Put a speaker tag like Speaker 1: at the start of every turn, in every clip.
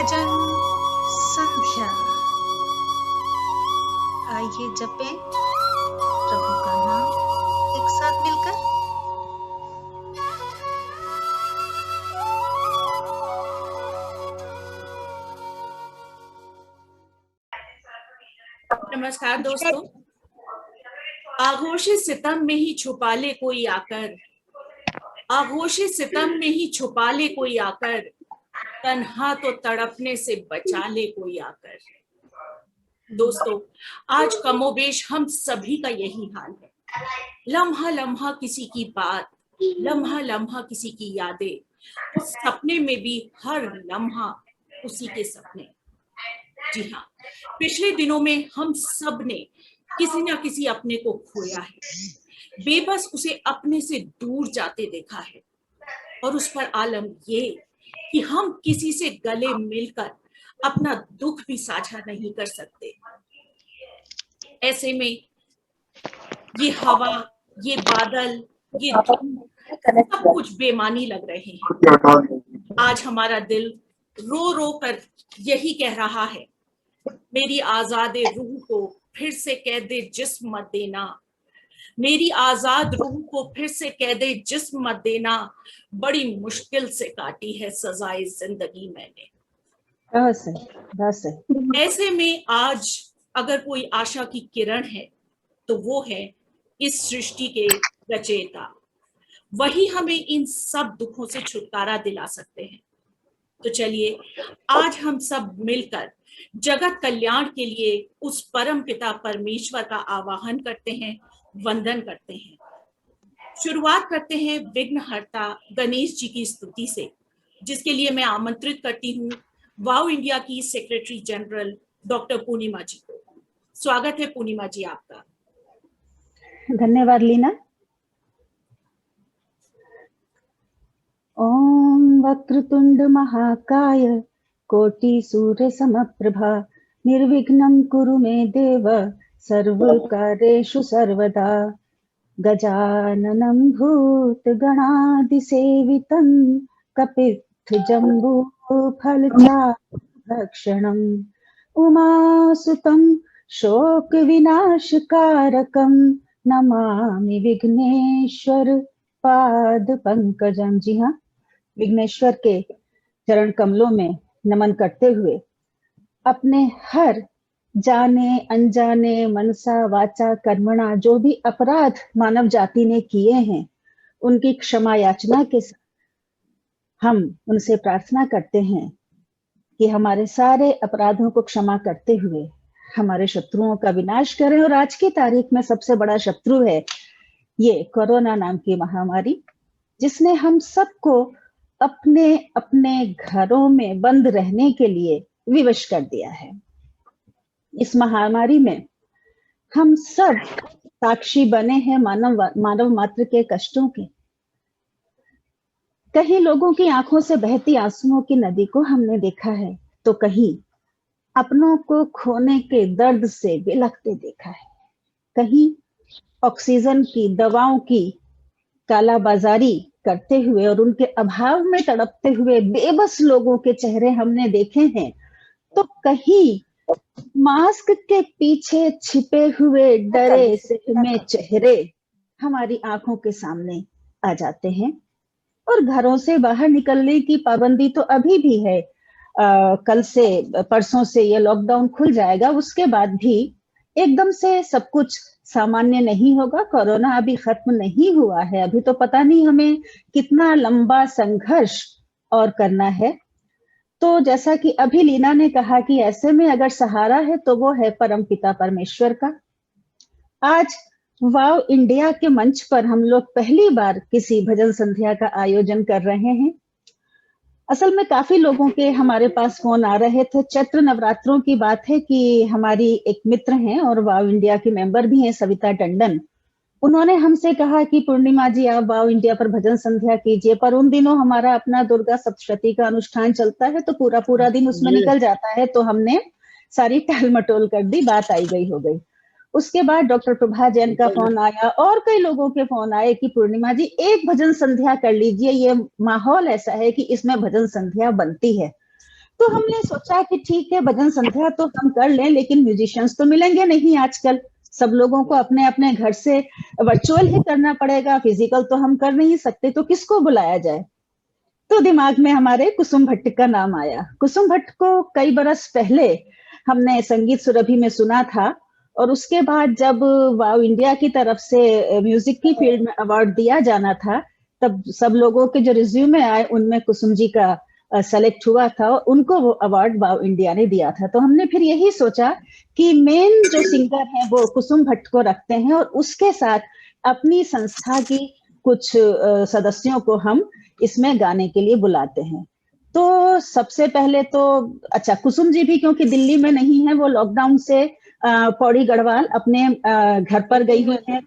Speaker 1: भजन संध्या। आइए जपें प्रभु का नाम एक साथ मिलकर।
Speaker 2: नमस्कार दोस्तों। आगोश सितम में ही छुपा ले कोई आकर, आगोश सितम में ही छुपा ले कोई आकर, तन्हा तो तड़पने से बचा ले कोई आकर। दोस्तों, आज कमोबेश हम सभी का यही हाल है। लम्हा लम्हा किसी की बात, लम्हा लम्हा किसी की यादें, उस सपने में भी हर लम्हा उसी के सपने। जी हाँ, पिछले दिनों में हम सब ने किसी न किसी अपने को खोया है, बेबस उसे अपने से दूर जाते देखा है। और उस पर आलम ये कि हम किसी से गले मिलकर अपना दुख भी साझा नहीं कर सकते। ऐसे में ये हवा, ये बादल, ये धूप, सब कुछ बेमानी लग रहे हैं। आज हमारा दिल रो रो कर यही कह रहा है, मेरी आजाद रूह को फिर से कैद जिस्म मत देना, मेरी आजाद रूह को फिर से कैद जिस्म मत देना, बड़ी मुश्किल से काटी है सजाए जिंदगी मैंने। ऐसे में आज अगर कोई आशा की किरण है तो वो है इस सृष्टि के रचयिता। वही हमें इन सब दुखों से छुटकारा दिला सकते हैं। तो चलिए आज हम सब मिलकर जगत कल्याण के लिए उस परम पिता परमेश्वर का आवाहन करते हैं, वंदन करते हैं। शुरुआत करते हैं विघ्नहर्ता गणेश जी की स्तुति से, जिसके लिए मैं आमंत्रित करती हूँ वाव इंडिया की सेक्रेटरी जनरल डॉक्टर पूर्णिमा जी को। स्वागत है पूर्णिमा जी आपका।
Speaker 3: धन्यवाद लीना। ओम वक्रतुंड महाकाय कोटि सूर्य समप्रभा निर्विघ्नं कुरु मे देव सर्वकार्येषु सर्वदा। गजाननं भूतगणादिसेवितं कपित्थजम्बूफलचारुभक्षणम् उमासुतं शोकविनाशकारकं नमामि विघ्नेश्वर पाद पंकजम। जी हाँ, विघ्नेश्वर के चरण कमलों में नमन करते हुए अपने हर जाने अनजाने मनसा वाचा कर्मणा जो भी अपराध मानव जाति ने किए हैं, उनकी क्षमा याचना के साथ हम उनसे प्रार्थना करते हैं कि हमारे सारे अपराधों को क्षमा करते हुए हमारे शत्रुओं का विनाश करें। और आज की तारीख में सबसे बड़ा शत्रु है ये कोरोना नाम की महामारी, जिसने हम सबको अपने अपने घरों में बंद रहने के लिए विवश कर दिया है। इस महामारी में हम सब साक्षी बने हैं मानव मात्र के कष्टों के। कहीं लोगों की आंखों से बहती आंसुओं की नदी को हमने देखा है, तो कहीं अपनों को खोने के दर्द से बिलखते देखा है। कहीं ऑक्सीजन की, दवाओं की कालाबाजारी करते हुए और उनके अभाव में तड़पते हुए बेबस लोगों के चेहरे हमने देखे हैं। तो कहीं मास्क के पीछे छिपे हुए डरे सहमे चेहरे हमारी आंखों के सामने आ जाते हैं। और घरों से बाहर निकलने की पाबंदी तो अभी भी है। कल से, परसों से ये लॉकडाउन खुल जाएगा, उसके बाद भी एकदम से सब कुछ सामान्य नहीं होगा। कोरोना अभी खत्म नहीं हुआ है, अभी तो पता नहीं हमें कितना लंबा संघर्ष और करना है। तो जैसा कि अभी लीना ने कहा कि ऐसे में अगर सहारा है तो वो है परम पिता परमेश्वर का। आज वाव इंडिया के मंच पर हम लोग पहली बार किसी भजन संध्या का आयोजन कर रहे हैं। असल में काफी लोगों के हमारे पास फोन आ रहे थे। चैत्र नवरात्रों की बात है कि हमारी एक मित्र हैं और वाव इंडिया की मेंबर भी हैं, सविता टंडन। उन्होंने हमसे कहा कि पूर्णिमा जी आप वाव इंडिया पर भजन संध्या कीजिए, पर उन दिनों हमारा अपना दुर्गा सप्तशती का अनुष्ठान चलता है तो पूरा दिन उसमें निकल जाता है। तो हमने सारी टाल मटोल कर दी, बात आई गई हो गई। उसके बाद डॉक्टर प्रभा जैन का फोन आया और कई लोगों के फोन आए कि पूर्णिमा जी एक भजन संध्या कर लीजिए, ये माहौल ऐसा है कि इसमें भजन संध्या बनती है। तो हमने सोचा कि ठीक है भजन संध्या तो हम कर लें, लेकिन म्यूजिशियंस तो मिलेंगे नहीं आजकल, सब लोगों को अपने अपने घर से वर्चुअल ही करना पड़ेगा, फिजिकल तो हम कर नहीं सकते, तो किसको बुलाया जाए। तो दिमाग में हमारे कुसुम भट्ट का नाम आया। कुसुम भट्ट को कई बरस पहले हमने संगीत सुरभि में सुना था, और उसके बाद जब वाव इंडिया की तरफ से म्यूजिक की फील्ड में अवार्ड दिया जाना था, तब सब लोगों के जो रिज्यूमे आए उनमें कुसुम जी का सेलेक्ट हुआ था, और उनको वो अवार्ड वाव इंडिया ने दिया था। तो हमने फिर यही सोचा कि मेन जो सिंगर है वो कुसुम भट्ट को रखते हैं, और उसके साथ अपनी संस्था की कुछ सदस्यों को हम इसमें गाने के लिए बुलाते हैं। तो सबसे पहले तो अच्छा, कुसुम जी भी क्योंकि दिल्ली में नहीं है, वो लॉकडाउन से पौड़ी गढ़वाल अपने घर पर गई हुई है,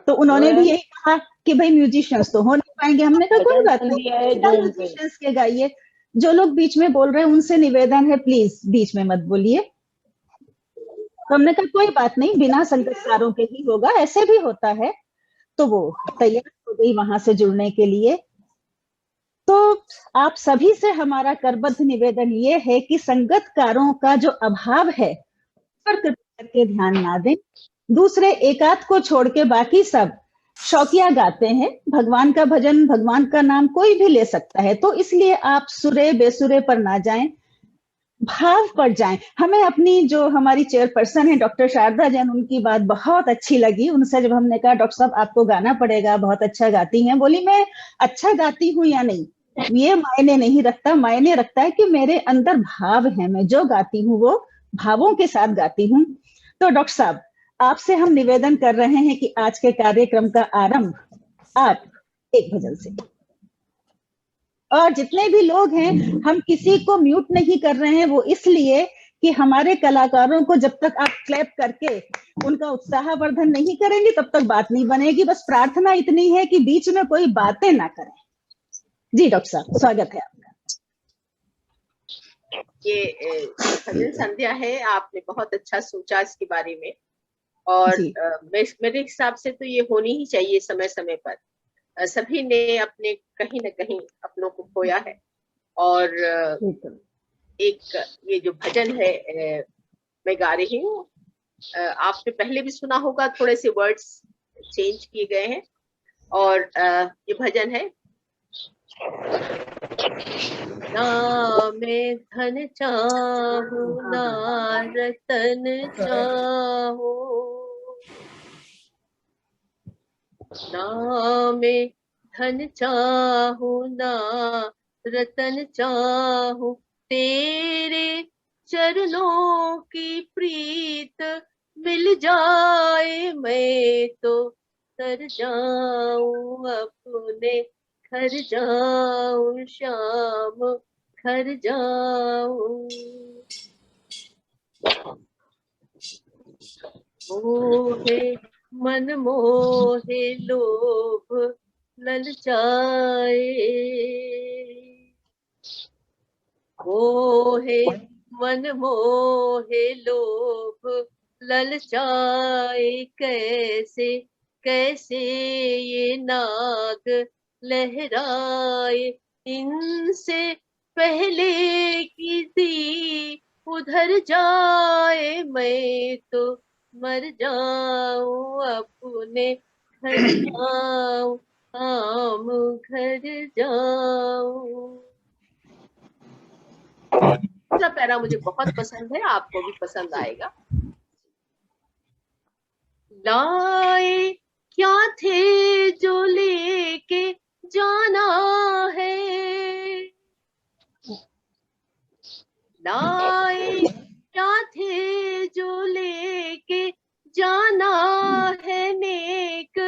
Speaker 3: तो उन्होंने भी यही कहा कि भाई म्यूजिशियंस तो हो नहीं पाएंगे। हमने कहा कोई बात नहीं, म्यूजिशियंस के गाइए, जो लोग बीच में बोल रहे हैं उनसे निवेदन है प्लीज बीच में मत बोलिए। तो हमने कहा कोई बात नहीं, बिना संगीतकारों के ही होगा, ऐसे भी होता है। तो वो तैयार हो गई वहां से जुड़ने के लिए। तो आप सभी से हमारा करबद्ध निवेदन ये है कि संगतकारों का जो अभाव है पर कृपया करके ध्यान ना दें। दूसरे एकाध को छोड़ के बाकी सब शौकिया गाते हैं। भगवान का भजन, भगवान का नाम कोई भी ले सकता है, तो इसलिए आप सुरे बेसुरे पर ना जाएं, भाव पर जाएं। हमें अपनी जो हमारी चेयरपर्सन है डॉक्टर शारदा जैन, उनकी बात बहुत अच्छी लगी। उनसे जब हमने कहा डॉक्टर साहब आपको गाना पड़ेगा, बहुत अच्छा गाती हैं, बोली मैं अच्छा गाती हूँ या नहीं ये मायने नहीं रखता, मायने रखता है कि मेरे अंदर भाव है, मैं जो गाती हूँ वो भावों के साथ गाती हूँ। तो डॉक्टर साहब आपसे हम निवेदन कर रहे हैं कि आज के कार्यक्रम का आरंभ आप एक भजन से, और जितने भी लोग हैं हम किसी को म्यूट नहीं कर रहे हैं, वो इसलिए कि हमारे कलाकारों को जब तक आप क्लैप करके उनका उत्साहवर्धन नहीं करेंगे तब तक बात नहीं बनेगी। बस प्रार्थना इतनी है कि बीच में कोई बातें ना करें। जी डॉक्टर साहब स्वागत है आपका।
Speaker 4: ये भजन संध्या है, आपने बहुत अच्छा सोचा इसके बारे में, और मेरे हिसाब से तो ये होनी ही चाहिए समय समय पर। सभी ने अपने कहीं न कहीं अपनों को खोया है, और एक ये जो भजन है मैं गा रही हूँ, आपने पहले भी सुना होगा, थोड़े से वर्ड्स चेंज किए गए हैं, और ये भजन है। ना मैं धन चाहूं ना रतन चाहूं, ना मैं धन चाहूं ना रतन चाहूं, तेरे चरणों की प्रीत मिल जाए मैं तो तर जाऊं, अपने घर जाऊं श्याम घर जाऊं। मोहे मन मोहे लोभ ललचाए, मोहे मन मोहे लोभ ललचाए, कैसे कैसे ये नाग लहराए, इनसे पहले की थी उधर जाए मैं तो मर जाऊं, अपने घर जाऊं आम घर जाऊं। दूसरा पैरा मुझे बहुत पसंद है, आपको भी पसंद आएगा। लाए क्या थे जो लेके जाना है, लाए क्या थे जो लेके जाना है, नेक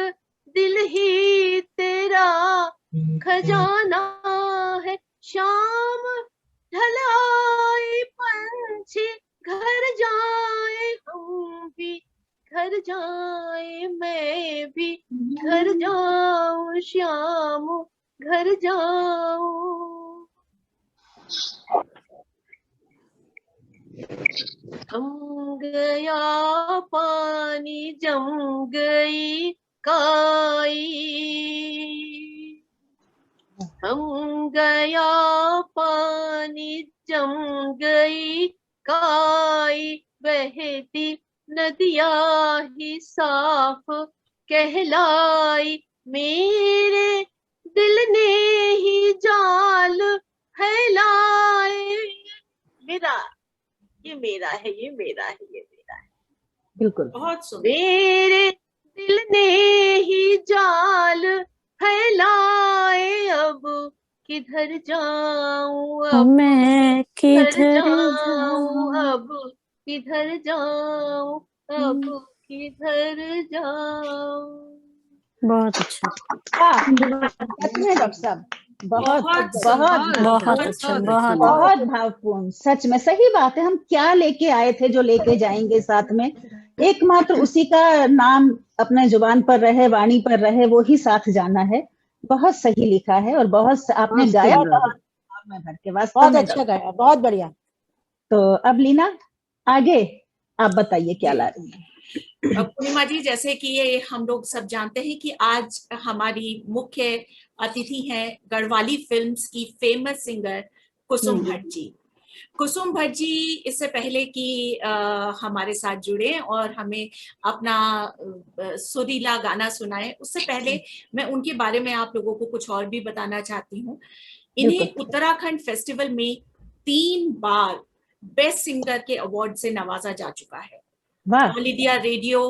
Speaker 4: दिल ही तेरा खजाना है, शाम ढलाए पंछी घर जाए, हम भी घर जाए मैं भी घर जाऊं श्याम घर जाऊं। थम गया पानी जम गई काई, थम गया पानी, जम गई काई, बहती नदियाँ ही साफ कहलाई, मेरे दिल ने ही जाल फैलाए। मेरा, ये मेरा है, ये मेरा है, ये मेरा है।
Speaker 3: बिल्कुल,
Speaker 2: बहुत सुंदर।
Speaker 4: मेरे दिल ने ही जाल फैलाए, अब किधर जाऊं, अब
Speaker 5: मैं
Speaker 4: किधर
Speaker 5: किधर
Speaker 4: जाऊं,
Speaker 5: जाऊं।
Speaker 4: अब किधर जाऊं, अब किधर जाऊं।
Speaker 5: बहुत अच्छा,
Speaker 3: सच में डॉक्टर साहब बहुत
Speaker 2: बहुत
Speaker 3: बहुत
Speaker 2: सुंदर,
Speaker 5: बहुत अच्छा, बहुत
Speaker 3: बहुत भावपूर्ण। सच में सही बात है। हम क्या लेके आए थे जो लेके जाएंगे साथ में, एकमात्र उसी का नाम अपने जुबान पर रहे, वाणी पर रहे, वो ही साथ जाना है। बहुत सही लिखा है और बहुत आपने गाया बहुत भाव में भर के, वास्तव
Speaker 6: बहुत
Speaker 3: में
Speaker 6: अच्छा गाया, बहुत बढ़िया।
Speaker 3: तो अब लीना आगे आप बताइए क्या ला रही हैं।
Speaker 2: पूर्णिमा जी, जैसे कि ये हम लोग सब जानते हैं कि आज हमारी मुख्य अतिथि हैं गढ़वाली फिल्म्स की फेमस सिंगर कुसुम भट्ट जी। कुसुम भट्ट जी इससे पहले कि हमारे साथ जुड़े और हमें अपना सुरीला गाना सुनाए, उससे पहले मैं उनके बारे में आप लोगों को कुछ और भी बताना चाहती हूँ। इन्हें उत्तराखंड फेस्टिवल में 3 बार बेस्ट सिंगर के अवार्ड से नवाजा जा चुका है। All India radio,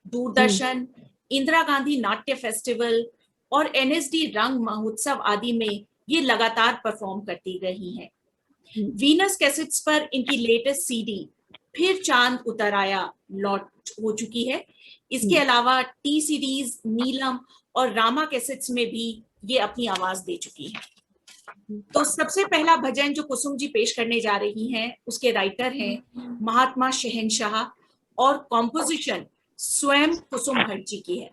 Speaker 2: Doordarshan, Indira Gandhi नाट्य फेस्टिवल और एनएसडी रंग महोत्सव आदि में ये लगातार परफॉर्म करती रही हैं। वीनस कैसेट्स पर इनकी लेटेस्ट सीडी फिर चांद उतर आया लॉन्च हो चुकी है। इसके अलावा टी सीरीज, नीलम और रामा कैसेट्स में भी ये अपनी आवाज दे चुकी हैं। तो सबसे पहला भजन जो कुसुम जी पेश करने जा रही हैं, उसके राइटर हैं महात्मा शहनशाह और कॉम्पोजिशन स्वयं कुसुम भट्ट जी की है।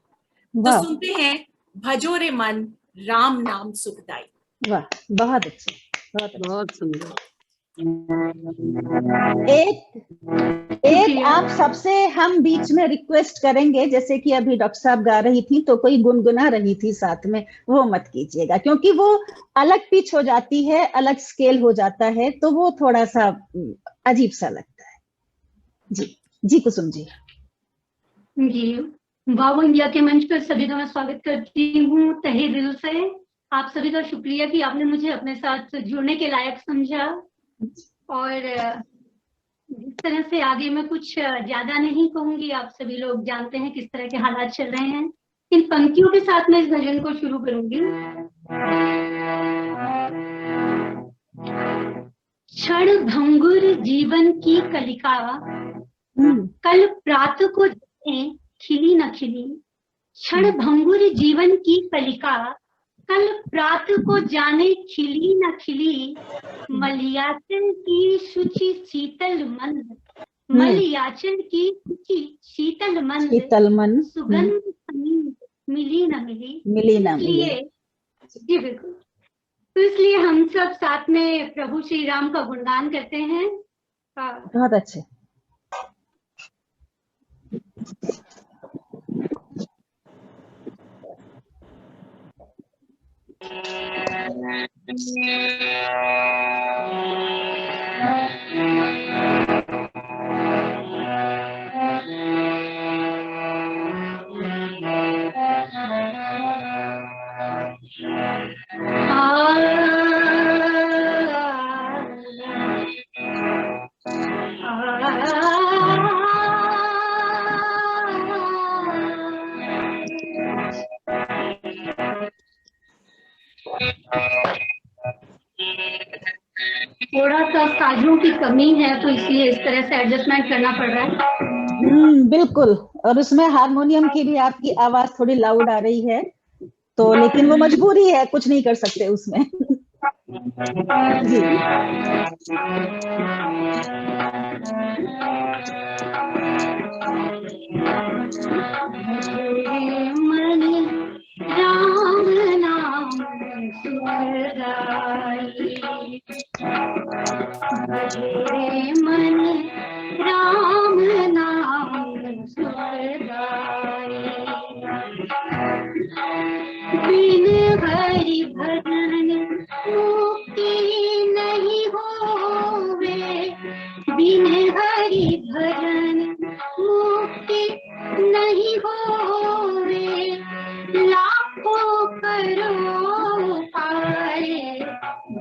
Speaker 2: तो सुनते हैं भजो रे मन राम नाम सुखदाई।
Speaker 3: वाह, बहुत अच्छा,
Speaker 7: बहुत सुंदर।
Speaker 3: एक आप सबसे हम बीच में रिक्वेस्ट करेंगे, जैसे कि अभी डॉक्टर साहब गा रही थी तो कोई गुनगुना रही थी साथ में, वो मत कीजिएगा क्योंकि वो अलग पिच हो जाती है, अलग स्केल हो जाता है, तो वो थोड़ा सा अजीब सा लगता है। जी कुसुम जी।
Speaker 8: जी, वाव इंडिया के मंच पर सभी का मैं स्वागत करती हूँ तहे दिल से। आप सभी का शुक्रिया कि आपने मुझे अपने साथ जुड़ने के लायक समझा। और जिस तरह से आगे मैं कुछ ज्यादा नहीं कहूंगी, आप सभी लोग जानते हैं किस तरह के हालात चल रहे हैं। इन पंक्तियों के साथ मैं इस भजन को शुरू करूंगी। क्षण भंगुर जीवन की कलिका, कल प्रात को खिली न खिली। क्षण भंगुर जीवन की कलिका, कल प्रात को जाने खिली न खिली। मलयाचल की शुचि शीतल मंद, मलयाचल की शुचि शीतल मंद, सुगंध मिली न मिली। इसलिए जी बिल्कुल, तो इसलिए हम सब साथ में प्रभु श्री राम का गुणगान करते हैं।
Speaker 3: बहुत अच्छे।
Speaker 8: थोड़ा सा साजों की कमी है तो इसलिए इस तरह से एडजस्टमेंट करना पड़ रहा है।
Speaker 3: बिल्कुल, और उसमें हारमोनियम की भी आपकी आवाज थोड़ी लाउड आ रही है, तो लेकिन वो मजबूरी है, कुछ नहीं कर सकते उसमें। जी।
Speaker 8: राम नाम सुखदाई, भजे मन राम नाम सुखदाई। बिन हरि भजन मुख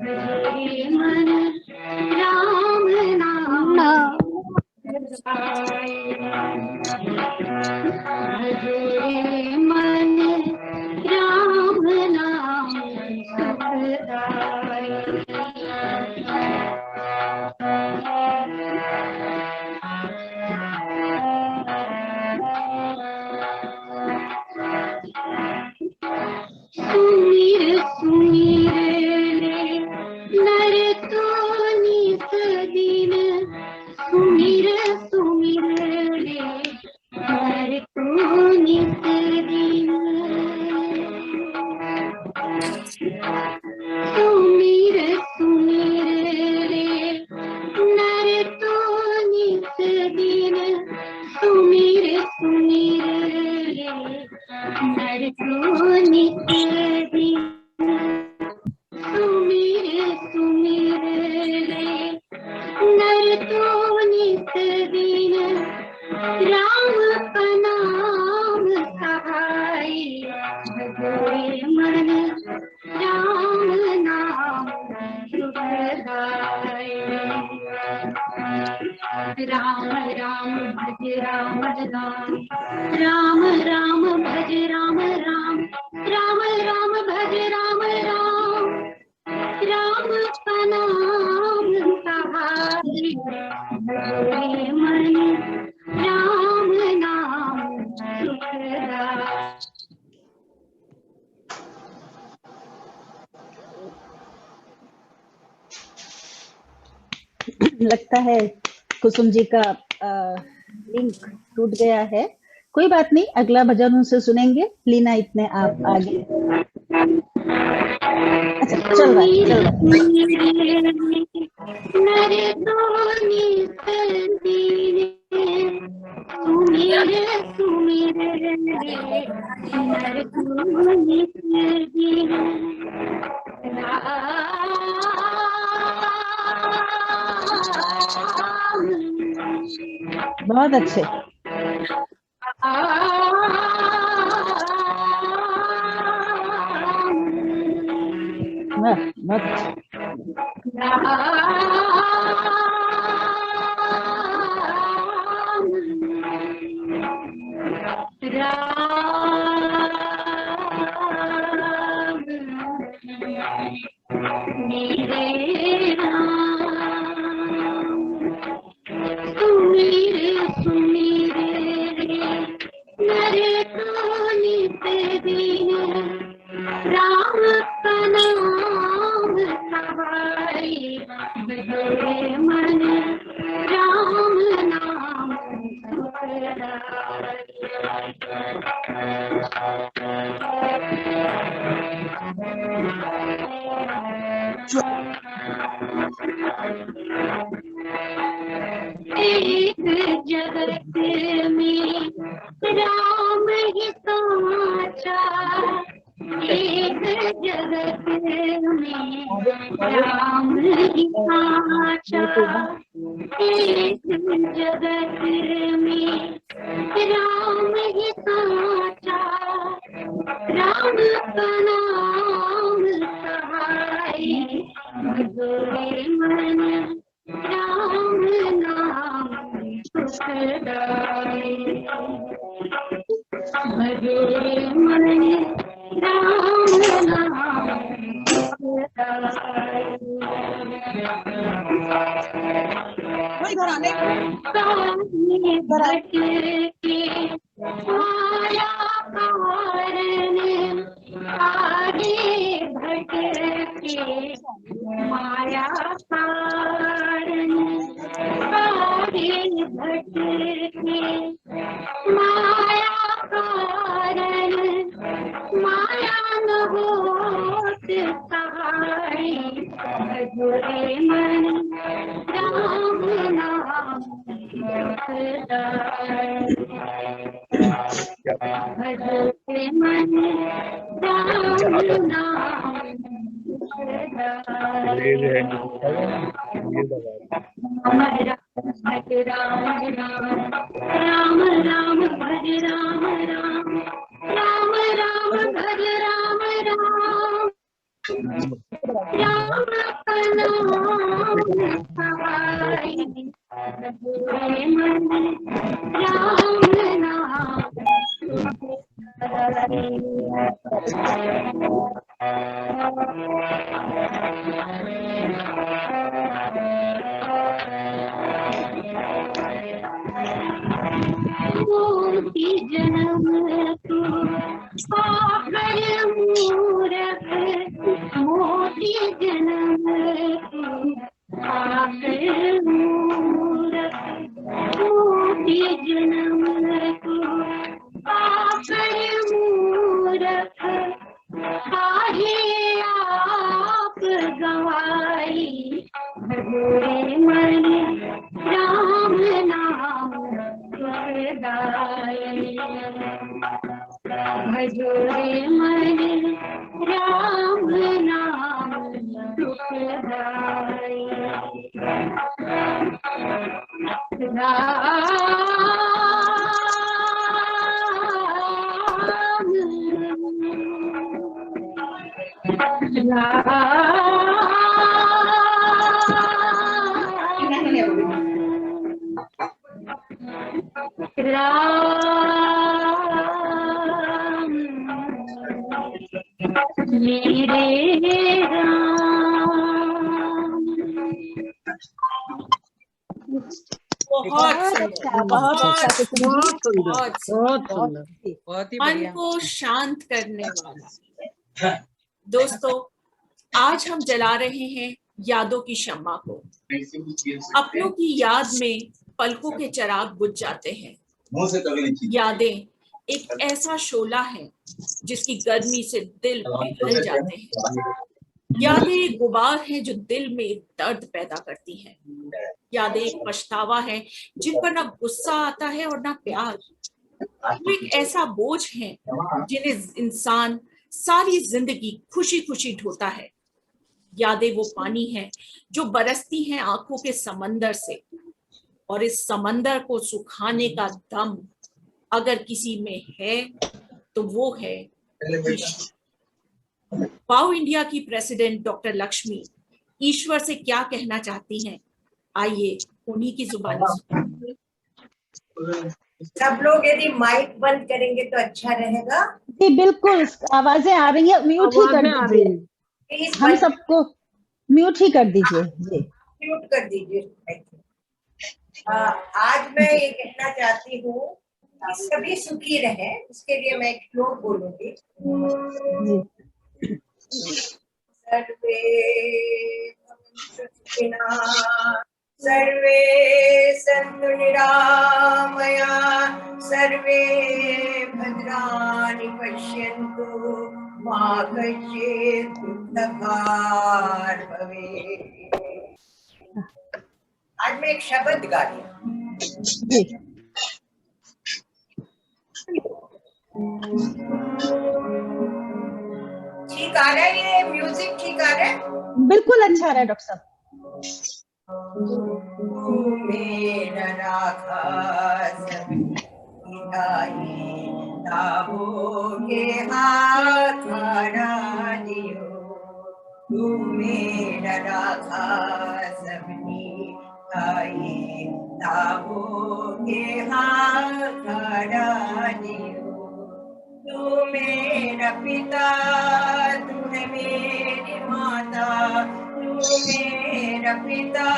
Speaker 8: भजे मन राम नाम भजे मन राम नाम सुखदाई। सुमिर सुमिर ले नर तो नित दिन, सुमिर सुमिर ले नर तो नित दिन। सुमिर सुमिर ले नर तो नित दिन, सुमिर सुमिर ले नर तो नित दिन। सुमिर सुमिर ले नर तो नित दिन, राम का नाम सहाय। भजे मन राम नाम सुखदाय। राम राम भज राम राम, राम राम भज राम राम, राम राम भज राम राम। राम का नाम सहाय। भजे मन राम नाम सुखदाय।
Speaker 3: लगता है कुसुम जी का लिंक टूट गया है। कोई बात नहीं, अगला भजन उनसे सुनेंगे। लीना इतने आप आगे। अच्छा, चल रहा है, चल रहा है।
Speaker 8: नर तो नित दिन, सुमिर सुमिर ले नर तो नित दिन।
Speaker 3: बहुत अच्छे। वाह, बहुत अच्छे।
Speaker 8: सुमिर सुमिर नर तो नित दिन, राम का नाम सहाय। भजे मन राम नाम सुखदाय। एक जगत में राम ही साचा, एक जगत में राम ही साचा। एक जगत में राम ही साचा, राम का नाम सहाय। भजे मन राम नाम सुखदाय। भजे मन राम नाम सुखदाय। भट के माया कारण, आगे भट के माया कारण, आगे भट के माया कारण। माया न होत सहाय। भजे मन राम नाम सुखदाय। भजे मन राम नाम सुखदाय। राम राम भज राम राम, राम राम भज राम राम। राम का नाम सहाय भजोरे मन राम नाम मोती जन्म तू पागल मूरख मोती जन्म तू पागल मूरख मोती जन्म तू पागल मूरख काहे आप गवाई भजोरे मन राम नाम सुखदाई भजोरे मन राम नाम सुखदाई राम मेरे राम।
Speaker 2: बहुत
Speaker 3: अच्छा,
Speaker 2: सुंदर, बहुत
Speaker 5: बहुत सुंदर,
Speaker 2: बहुत
Speaker 5: बहुत सुंदर।
Speaker 6: बहुत ही
Speaker 2: मन
Speaker 6: बढ़िया।
Speaker 2: को शांत करने वाला। दोस्तों, आज हम जला रहे हैं यादों की शम्मा को। अपनों की याद में पलकों के चिराग बुझ जाते हैं। यादें एक ऐसा शोला है जिसकी गर्मी से दिल पिघल जाते हैं। यादें एक गुबार है जो दिल में एक दर्द पैदा करती है। यादें एक पछतावा है जिन पर ना गुस्सा आता है और ना प्यार। वो एक ऐसा बोझ है जिन्हें इंसान सारी जिंदगी खुशी खुशी ढोता है। यादें वो पानी है जो बरसती हैं आंखों के समंदर से, और इस समंदर को सुखाने का दम अगर किसी में है तो वो है ईश्वर। वाओ इंडिया की प्रेसिडेंट डॉक्टर लक्ष्मी ईश्वर से क्या कहना चाहती हैं, आइए उन्हीं की जुबानी सुनिए।
Speaker 7: सब लोग यदि माइक बंद करेंगे तो अच्छा रहेगा।
Speaker 3: जी बिल्कुल, आवाजें आ रही है, म्यूट ही कर
Speaker 5: आवाजें आ रही
Speaker 3: दीजिए।
Speaker 5: हैं।
Speaker 7: प्लीज
Speaker 3: हम सबको म्यूट ही कर दीजिए जी।
Speaker 7: म्यूट कर दीजिए। आज मैं ये कहना चाहती हूँ कि सभी सुखी रहे, इसके लिए मैं एक श्लोक बोलूंगी। सर्वे सुखिनः सर्वे सन्तु निरामया सर्वे भद्राणि पश्यन्तु मा कश्चित् दुःखभाग् भवेत्। आज मैं एक शब्द गा रही हूँ। ठीक आ रहा है ये म्यूजिक? ठीक आ रहा है?
Speaker 3: बिल्कुल अच्छा आ रहा है डॉक्टर साहब।
Speaker 7: मेरा राखा के हाथ दियो, तू मेरा राखा सबनी खाई ताबो के हाथ दियो। तू मेरा पिता, तू है मेरी माता, तू मेरा पिता,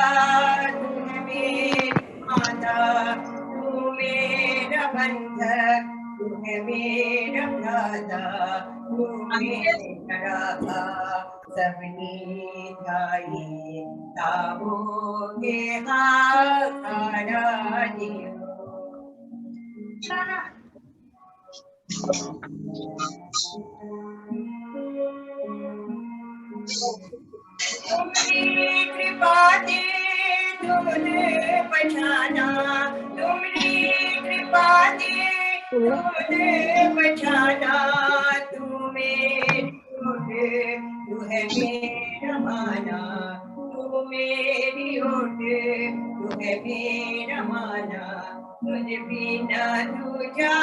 Speaker 7: तू है मेरी माता, तू मेरा बंधक, तू है मेरा भ्राता, तू मेरा राखा सबनी खाई ताबो के हाथ दियो। तुम्हारी कृपा से तुमने बचाना, तुम्हारी कृपा से तुमने बचाना, तू है मेरा माना, तू मेरी ओट, तू है मेरा माना, तुझ बिना तुझा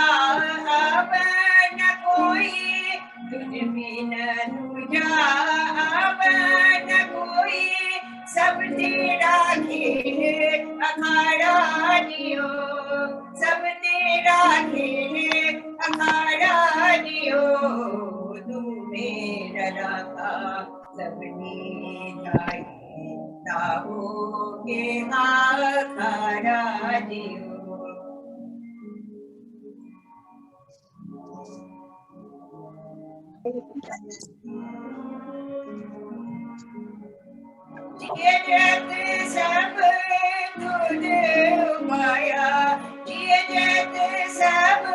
Speaker 7: अब न कोई, तुझ बिना तुझा अब न अखाड़ा जियो, सबने राखे अखाड़ा जियो, तू मेरा राखा सबने जाए, ताहो के अखाड़ा जियो। जिए जत सब तुझ माया, जिए जत सब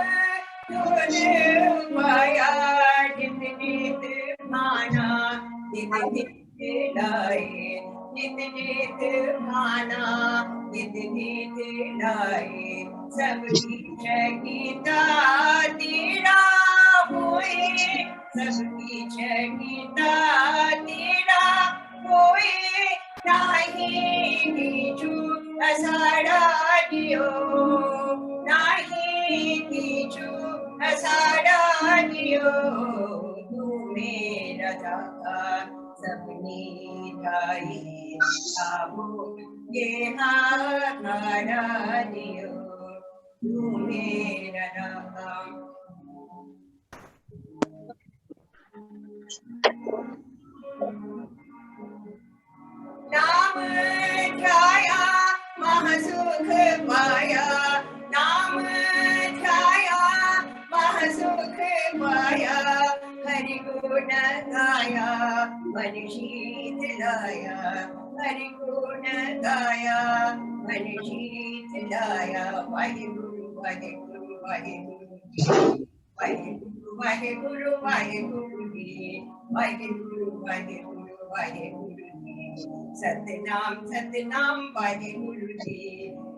Speaker 7: तुझ माया, जित जित भाना जित जित लाए, जित जित भाना जित जित लाए, सब गीता तेरा होए, सब गीता तेरा होए, नाही कीचु असाड़ा जियो, नाही कीचु असाड़ा जियो, तू मेरा दाता सबने जाए, ताहो ये अखाड़ा जियो, तू मेरा दाता। नाम ध्याया महसुख पाया, नाम ध्याया महसुख पाया, हरि गुण गाया मन शीत लाया, हरि गुण गाया मन शीत लाया। वाहिगुरु वाहिगुरु वाहिगुरु वाहिगुरु वाहिगुरु वाहिगुरु जी, वाहिगुरु वाहिगुरु वाहिगुरु जी, सतनाम सतनाम वाहिगुरु जी,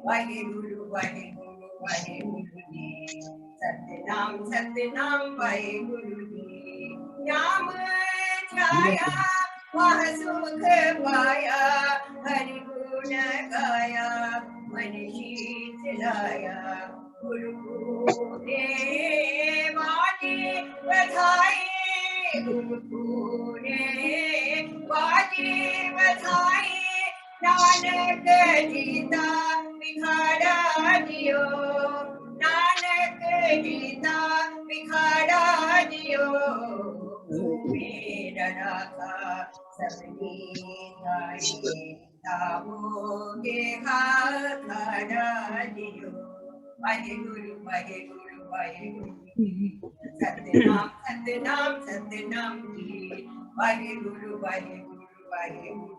Speaker 7: वाहिगुरु वाहिगुरु वाहिगुरु जी, सतनाम सतनाम वाहिगुरु जी। नाम ध्याया वह सुख पाया, हरि गुण गाया मन शीत लाया, गुरु ने वाणी बधाई, गुरु ने वाणी बधाई, नानक जीता बिखारा जियो, नानक जीता बिखारा जियो, मेरा राखा सबने जाए, ताहो के अखाड़ा जियो। वाहिगुरु वाहिगुरु वाहिगुरु, सतनाम सतनाम सतनाम जी, वाहिगुरु वाहिगुरु वाहिगुरु,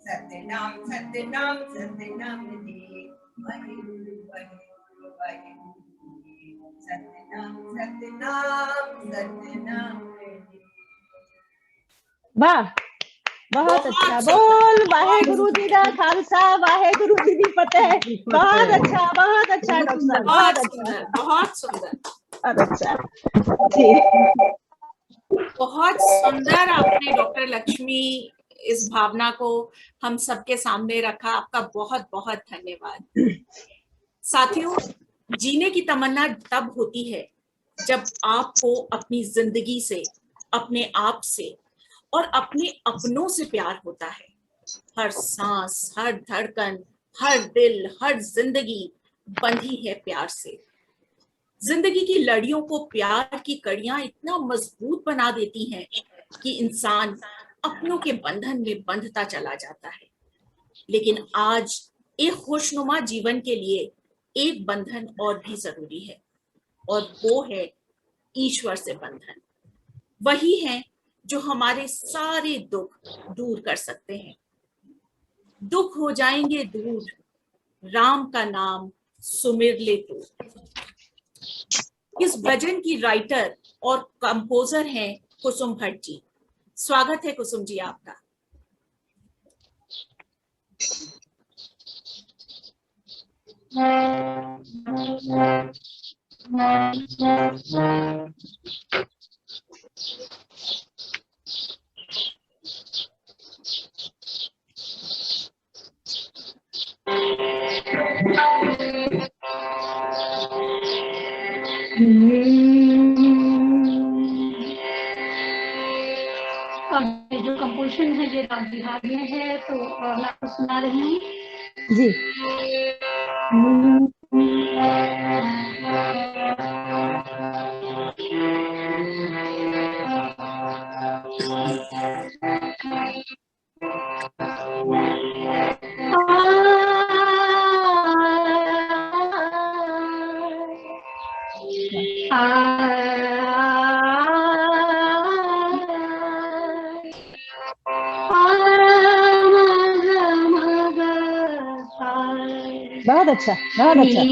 Speaker 7: सतनाम सतनाम सतनाम जी, वाहिगुरु वाहिगुरु वाहिगुरु जी, सतनाम सतनाम सतनाम जी।
Speaker 3: वाह, बहुत अच्छा। बोल वाहेगुरु जी का खालसा, वाहेगुरु जी की फतेह। बहुत अच्छा डॉक्टर साहब, बहुत अच्छा,
Speaker 2: बहुत सुंदर,
Speaker 3: बहुत अच्छा जी।
Speaker 2: बहुत सुंदर आपने डॉक्टर लक्ष्मी इस भावना को हम सबके सामने रखा। आपका बहुत बहुत धन्यवाद। साथियों, जीने की तमन्ना तब होती है जब आपको अपनी जिंदगी से, अपने आप से और अपने अपनों से प्यार होता है। हर सांस, हर धड़कन, हर दिल, हर जिंदगी बंधी है प्यार से। जिंदगी की लड़ियों को प्यार की कड़ियां इतना मजबूत बना देती हैं कि इंसान अपनों के बंधन में बंधता चला जाता है। लेकिन आज एक खुशनुमा जीवन के लिए एक बंधन और भी जरूरी है, और वो है ईश्वर से बंधन। वही है जो हमारे सारे दुख दूर कर सकते हैं। दुख हो जाएंगे दूर, राम का नाम सुमिर ले तू। इस भजन की राइटर और कंपोजर हैं कुसुम भट्ट जी। स्वागत है कुसुम जी आपका।
Speaker 8: जो कंपोजिशन है ये राग बिहार में है, तो मैं आपको सुना रही हूँ।
Speaker 3: जी बहुत अच्छा, बहुत अच्छा।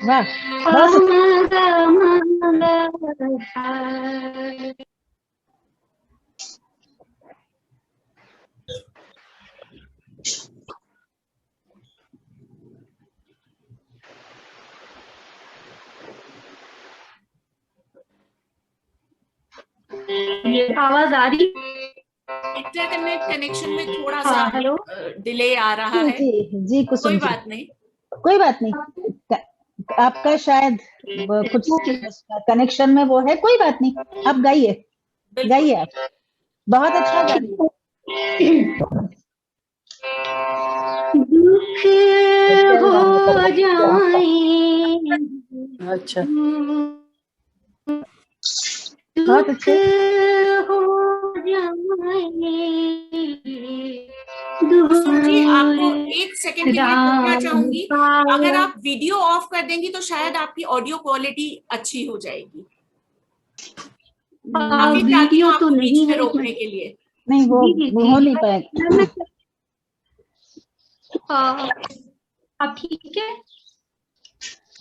Speaker 3: वाह, बहुत
Speaker 8: ये आवाज आ रही?
Speaker 2: इंटरनेट कनेक्शन में थोड़ा सा
Speaker 8: हाँ, हेलो।
Speaker 2: डिले आ रहा है,
Speaker 3: जी जी कुसुम
Speaker 2: कोई
Speaker 3: जी,
Speaker 2: बात नहीं।
Speaker 3: कोई बात नहीं। आपका शायद कुछ कनेक्शन में वो है, कोई बात नहीं। आप गाइए,
Speaker 2: बिल्कुल।
Speaker 3: गाइए आप, बहुत अच्छा गा रही हैं।
Speaker 8: दुख हो जाए,
Speaker 5: अच्छा,
Speaker 3: बहुत
Speaker 8: दुख
Speaker 3: अच्छे।
Speaker 8: हो जाए,
Speaker 2: कुसुम जी, आपको
Speaker 8: दूर
Speaker 2: एक सेकंड के लिए रोकना
Speaker 8: राम
Speaker 2: चाहूंगी। अगर
Speaker 8: का
Speaker 2: आप वीडियो ऑफ कर देंगी तो शायद आपकी ऑडियो क्वालिटी अच्छी हो जाएगी। माफी चाहती
Speaker 8: वीडियो
Speaker 2: हूँ
Speaker 8: तो
Speaker 2: आपको बीच
Speaker 8: नहीं
Speaker 2: में
Speaker 8: है
Speaker 2: रोकने
Speaker 8: इसमें।
Speaker 2: के लिए।
Speaker 3: नहीं, वो
Speaker 8: जी जी
Speaker 3: हो
Speaker 8: जी
Speaker 3: नहीं पाएगा।
Speaker 8: अब ठीक है।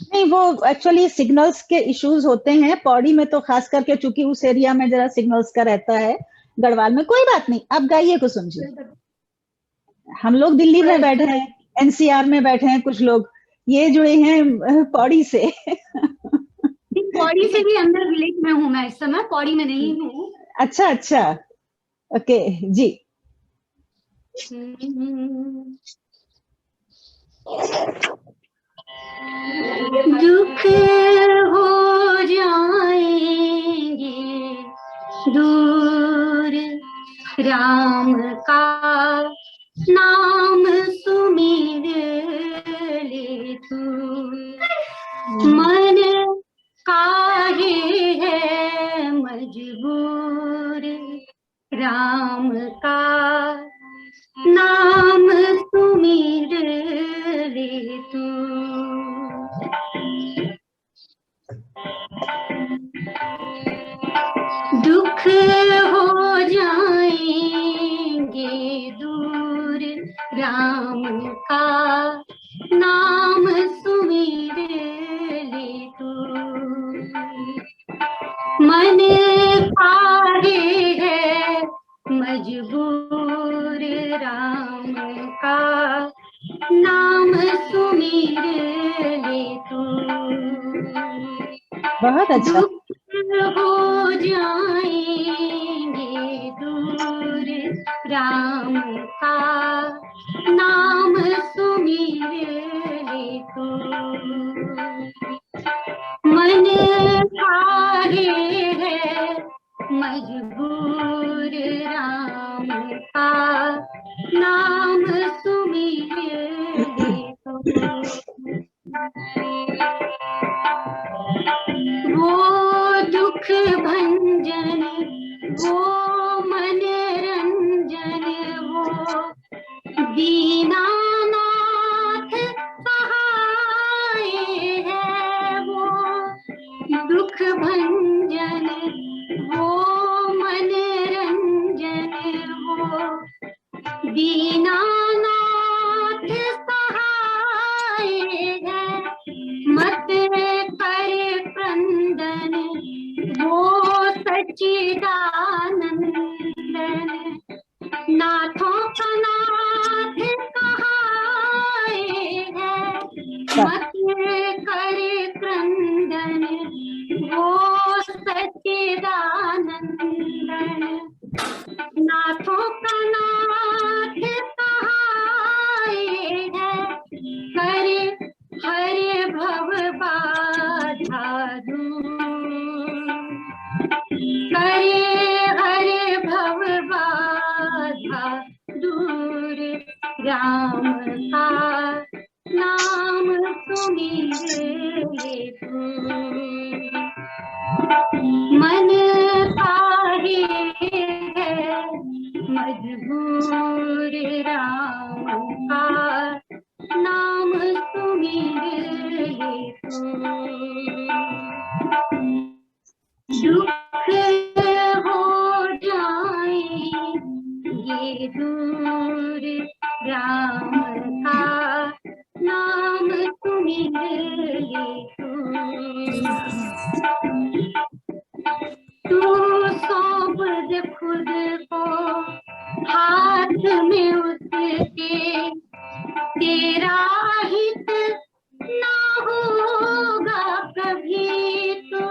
Speaker 3: नहीं, वो एक्चुअली सिग्नल्स के इश्यूज होते हैं पौड़ी में, तो खास करके चूंकि उस एरिया में जरा सिग्नल्स का रहता है। गढ़वाल में कोई बात नहीं, आप गाइए कुसुम जी। हम लोग दिल्ली में बैठे हैं, एनसीआर में बैठे हैं, कुछ लोग ये जुड़े हैं पौड़ी से।
Speaker 8: पौड़ी से भी अंदर विलेज में हूँ मैं, इस समय पौड़ी में नहीं हूँ।
Speaker 3: अच्छा अच्छा, ओके जी।
Speaker 8: दुख हो जाएंगे दूर राम का नाम सुमिर ले तू, मन काहे है मजबूर राम का नाम सुमिर ले तू। दुख हो जाएंगे दूर राम का नाम सुमिर ले तू, मन काहे है मजबूर राम का नाम सुमिर ले तू।
Speaker 3: बहुत अच्छा।
Speaker 8: दुख हो जाएंगे दूर राम का नाम सुमिर ले तू, मन काहे है मजबूर राम का नाम सुमिर ले तू। वो दुख भंजन, वो मन रंजन, वो दीनानाथ सहाय है। वो दुख भंजन, वो मन रंजन, वो दीनानाथ सहाय है। मत कर क्रंदन, वो सच्चिदानंदन, नाथों का नाथ कहाय है। मत कर क्रंदन, वो सच्चिदानंदन, नाथों का नाथ कहाय है। हरे हरे भव बाधा दूर, हरे हरे भव दे खुद को हाथ में उसके, तेरा हित ना होगा कभी तो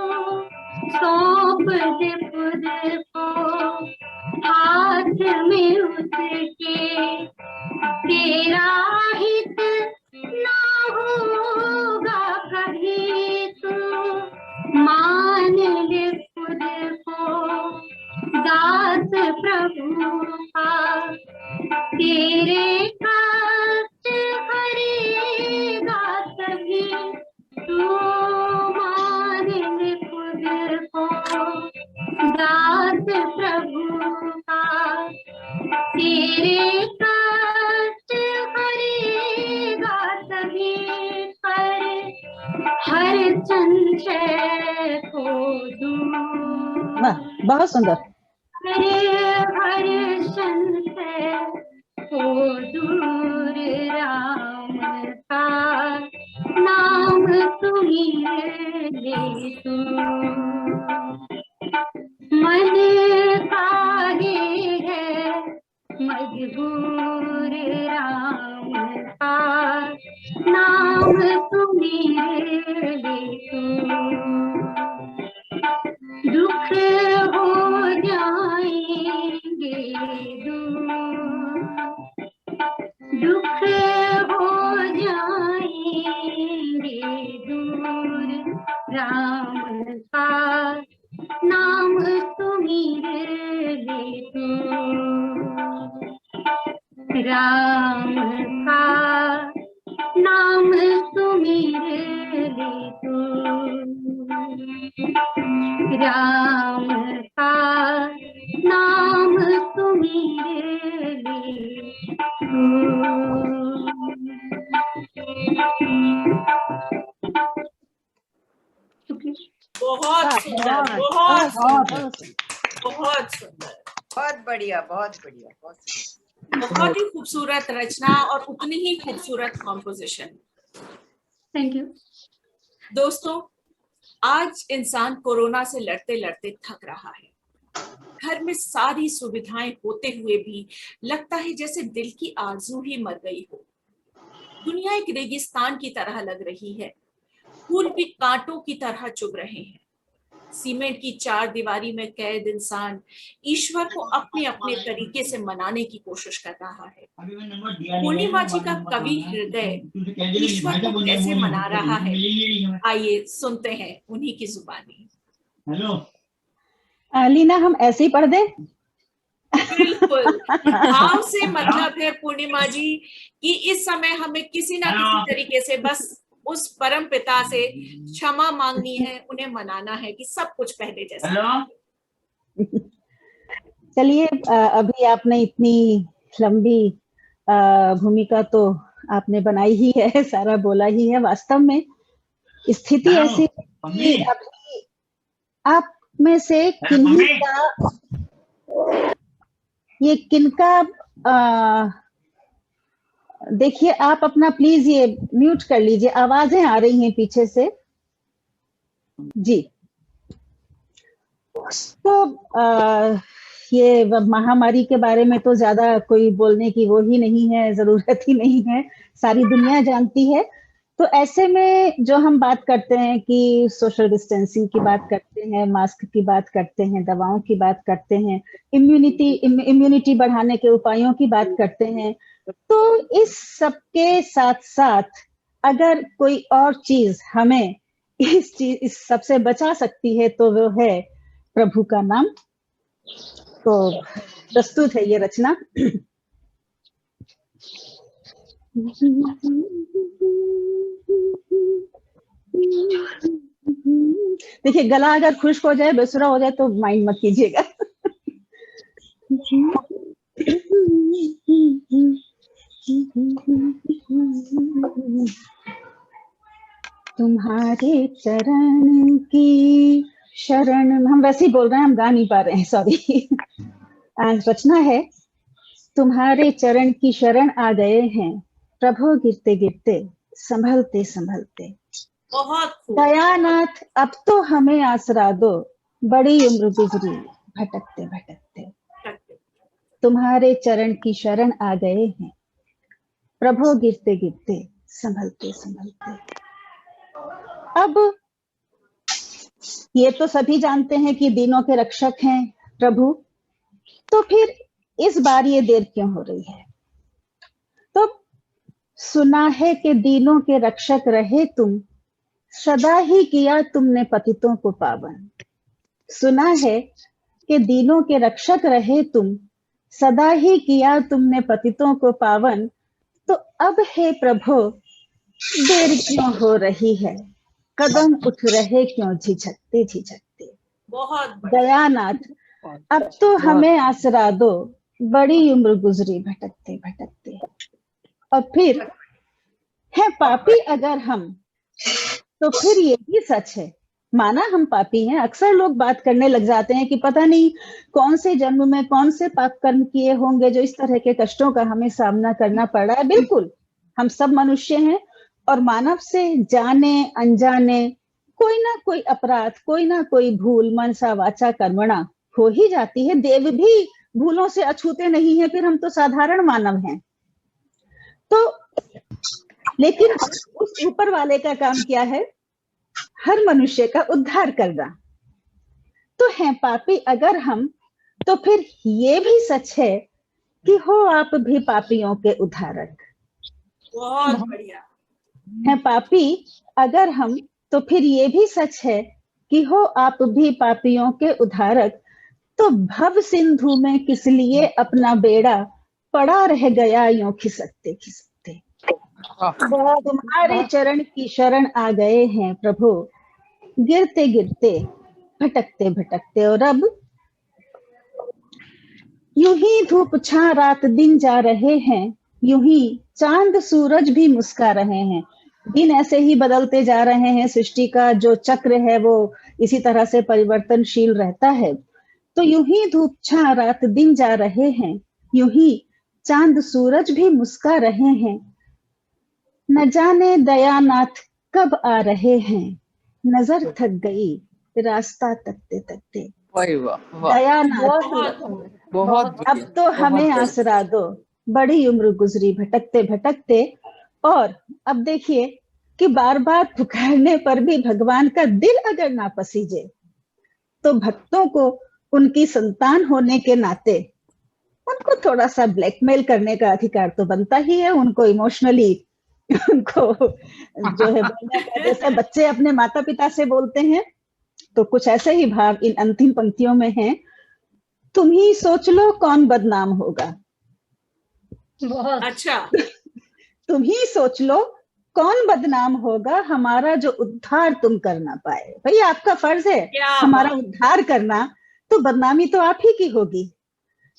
Speaker 8: सौंप दे खुद को हाथ में उसके, तेरा हित ना होगा कभी तो मान ले खुद को दास प्रभु का, तेरे कष्ट हरेगा तभी तू मान ले खुद को दास प्रभु का, तेरे कष्ट हरेगा तभी पर हर संशय को दूर।
Speaker 3: वाह, बहुत सुंदर।
Speaker 8: हर संशय को दूर राम का नाम तुम्हें ले तू, मन काहे है मजबूर राम का नाम तुम्हें ले तू, दुख हो जाएंगे दूर, दुख हो जाएंगे दूर राम का नाम तुम्हें ले तू, राम का नाम तुम्हें ले तू, राम का नाम तुम्हें ले तू।
Speaker 2: बहुत सुंदर, बहुत सुंदर, बहुत सुंदर,
Speaker 7: बहुत बढ़िया, बहुत बढ़िया,
Speaker 2: बहुत ही खूबसूरत रचना और उतनी ही खूबसूरत कॉम्पोजिशन।
Speaker 8: Thank you.
Speaker 2: दोस्तों, आज इंसान कोरोना से लड़ते लड़ते थक रहा है। घर में सारी सुविधाएं होते हुए भी लगता है जैसे दिल की आरज़ू ही मर गई हो। दुनिया एक रेगिस्तान की तरह लग रही है, फूल भी कांटों की तरह चुभ रहे हैं। सीमेंट की चार दीवारी में कैद इंसान ईश्वर को अपने अपने तरीके से मनाने की कोशिश कर रहा है। पूर्णिमा जी का कवि हृदय ईश्वर को कैसे मना रहा है, आइए सुनते हैं उन्हीं की जुबानी।
Speaker 6: हेलो
Speaker 3: लीना, हम ऐसे ही पढ़ दें?
Speaker 2: बिल्कुल, भाव से मतलब है पूर्णिमा जी कि इस समय हमें किसी ना किसी तरीके से बस उस परम पिता से क्षमा मांगनी है, उन्हें मनाना है कि सब कुछ पहले जैसा।
Speaker 3: चलिए, अभी आपने इतनी लंबी भूमिका तो आपने बनाई ही है, सारा बोला ही है। वास्तव में स्थिति ऐसी है कि अभी आप में से किन्हीं का, ये किनका, देखिए आप अपना प्लीज ये म्यूट कर लीजिए, आवाजें आ रही हैं पीछे से जी। तो ये महामारी के बारे में तो ज्यादा कोई बोलने की वो ही नहीं है, जरूरत ही नहीं है, सारी दुनिया जानती है। तो ऐसे में जो हम बात करते हैं कि सोशल डिस्टेंसिंग की बात करते हैं, मास्क की बात करते हैं, दवाओं की बात करते हैं, इम्यूनिटी बढ़ाने के उपायों की बात करते हैं, तो इस सब के साथ साथ अगर कोई और चीज हमें इस सबसे बचा सकती है तो वो है प्रभु का नाम। तो प्रस्तुत है ये रचना। देखिए, गला अगर खुश्क हो जाए, बेसुरा हो जाए तो माइंड मत कीजिएगा। तुम्हारे चरण की शरण, हम वैसे ही बोल रहे हैं, हम गा नहीं पा रहे हैं, सॉरी। रचना है, तुम्हारे चरण की शरण आ गए हैं प्रभु, गिरते गिरते संभलते संभलते।
Speaker 2: बहुत
Speaker 3: दयानाथ अब तो हमें आसरा दो, बड़ी उम्र गुजरी भटकते भटकते
Speaker 2: भटकते।
Speaker 3: तुम्हारे चरण की शरण आ गए हैं प्रभु, गिरते गिरते संभलते संभलते। अब ये तो सभी जानते हैं कि दीनों के रक्षक हैं प्रभु, तो फिर इस बार ये देर क्यों हो रही है? तो सुना है कि दीनों के रक्षक रहे तुम, सदा ही किया तुमने पतितों को पावन। सुना है कि दीनों के रक्षक रहे तुम, सदा ही किया तुमने पतितों को पावन। तो अब हे प्रभु, देर क्यों हो रही है? कदम उठ रहे क्यों झिझकते झिझकते?
Speaker 2: बहुत बढ़िया।
Speaker 3: दयानाथ, अब तो हमें आसरा दो, बड़ी उम्र गुजरी भटकते भटकते। और फिर है पापी अगर हम, तो फिर ये भी सच है, माना हम पापी हैं। अक्सर लोग बात करने लग जाते हैं कि पता नहीं कौन से जन्म में कौन से पाप कर्म किए होंगे जो इस तरह के कष्टों का हमें सामना करना पड़ रहा है। बिल्कुल, हम सब मनुष्य हैं और मानव से जाने अनजाने कोई ना कोई अपराध, कोई ना कोई भूल मनसा वाचा कर्मणा हो ही जाती है। देव भी भूलों से अछूते नहीं है, फिर हम तो साधारण मानव हैं। तो लेकिन उस ऊपर वाले का काम क्या है? हर मनुष्य का उद्धार करना। तो हैं पापी अगर हम, तो फिर ये भी सच है कि हो आप भी पापियों के उद्धारक।
Speaker 2: बहुत बढ़िया।
Speaker 3: हैं पापी अगर हम, तो फिर ये भी सच है कि हो आप भी पापियों के उद्धारक। तो भव सिंधु में किस लिए अपना बेड़ा पड़ा रह गया यूं खिसकते खिसकते। तुम्हारे चरण की शरण आ गए हैं प्रभु, गिरते गिरते भटकते भटकते। और अब यूं ही धूप छां रात दिन जा रहे हैं, यूं ही चांद सूरज भी मुस्का रहे हैं। दिन ऐसे ही बदलते जा रहे हैं, सृष्टि का जो चक्र है वो इसी तरह से परिवर्तनशील रहता है। तो यूं ही धूप छां रात दिन जा रहे हैं, यूं ही चांद सूरज भी मुस्का रहे हैं। न जाने दयानाथ कब आ रहे हैं, नजर थक गई रास्ता तकते तकते। दयानाथ,
Speaker 5: बहुत
Speaker 3: अब तो हमें आसरा दो, बड़ी उम्र गुजरी भटकते भटकते। और अब देखिए कि बार बार पुकारने पर भी भगवान का दिल अगर ना पसीजे, तो भक्तों को उनकी संतान होने के नाते उनको थोड़ा सा ब्लैकमेल करने का अधिकार तो बनता ही है। उनको इमोशनली उनको जो है बोलने का, जैसे बच्चे अपने माता पिता से बोलते हैं, तो कुछ ऐसे ही भाव इन अंतिम पंक्तियों में हैं। तुम ही सोच लो कौन बदनाम होगा।
Speaker 8: बहुत
Speaker 2: अच्छा।
Speaker 3: तुम ही सोच लो कौन बदनाम होगा, हमारा जो उद्धार तुम कर ना पाए। भाई आपका फर्ज है
Speaker 2: क्या
Speaker 3: हमारा
Speaker 2: बात।
Speaker 3: उद्धार करना, तो बदनामी तो आप ही की होगी।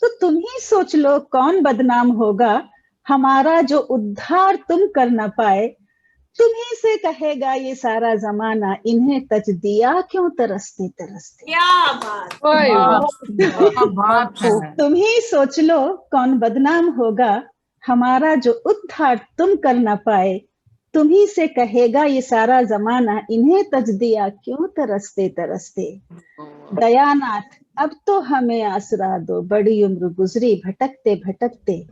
Speaker 3: तो तुम ही सोच लो कौन बदनाम होगा, हमारा जो उद्धार तुम कर ना पाए। तुम्ही से कहेगा ये सारा जमाना, इन्हें तज दिया क्यों तरसते तरसते।
Speaker 2: क्या बात।
Speaker 3: तुम ही सोच लो कौन बदनाम होगा, हमारा जो उद्धार तुम कर ना पाए। तुम्ही से कहेगा ये सारा जमाना, इन्हें तज दिया क्यों तरसते तरसते। दयानाथ, अब तो हमें आसरा दो, बड़ी उम्र गुजरी भटकते भटकते।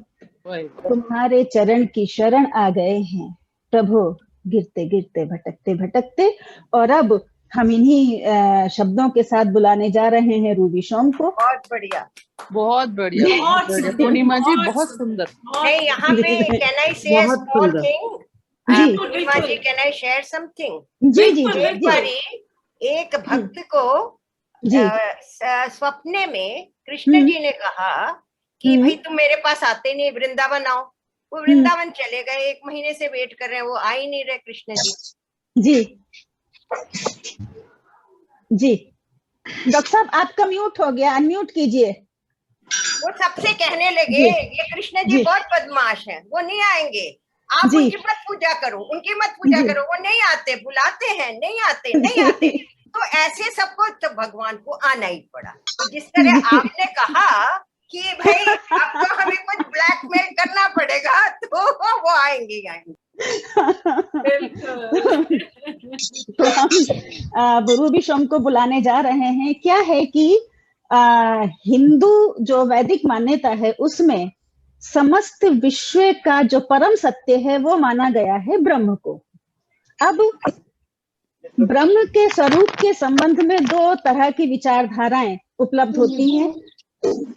Speaker 3: तुम्हारे चरण की शरण आ गए हैं प्रभु, गिरते गिरते भटकते भटकते। और अब हम इन्हीं शब्दों के साथ बुलाने जा रहे हैं रूबी शॉम को।
Speaker 7: बहुत बढ़िया।
Speaker 5: बहुत बढ़िया, बहुत बढ़िया पूर्णिमा जी, बहुत सुंदर।
Speaker 7: नहीं, यहाँ पे can I say a small thing?
Speaker 3: जी
Speaker 7: Purnima ji, can I share something?
Speaker 3: जी जी जी
Speaker 7: एक बारी एक भक्त को
Speaker 3: जी
Speaker 7: स्वप्ने में कृष्ण जी ने कहा कि भाई तुम मेरे पास आते नहीं, वृंदावन आओ। वो वृंदावन चले गए, 1 महीने से वेट कर रहे हैं, वो आ ही नहीं रहे कृष्ण जी।
Speaker 3: जी जी। डॉक्टर साहब आपका म्यूट हो गया, अनम्यूट कीजिए।
Speaker 7: वो सबसे कहने लगे ये कृष्ण जी बहुत बदमाश हैं, वो नहीं आएंगे, आप
Speaker 3: जी।
Speaker 7: उनकी मत पूजा करो, उनकी मत पूजा करो, वो नहीं आते, बुलाते हैं नहीं आते नहीं आते। तो ऐसे सबको तो भगवान को आना ही पड़ा। तो जिस तरह आपने कहा कि भाई अब तो हमें कुछ ब्लैकमेल करना पड़ेगा, तो वो आएंगे ही आएंगे।
Speaker 3: तो हम रूबी शॉम को बुलाने जा रहे हैं। क्या है कि हिंदू जो वैदिक मान्यता है उसमें समस्त विश्व का जो परम सत्य है वो माना गया है ब्रह्म को। अब ब्रह्म के स्वरूप के संबंध में दो तरह की विचारधाराएं उपलब्ध होती हैं।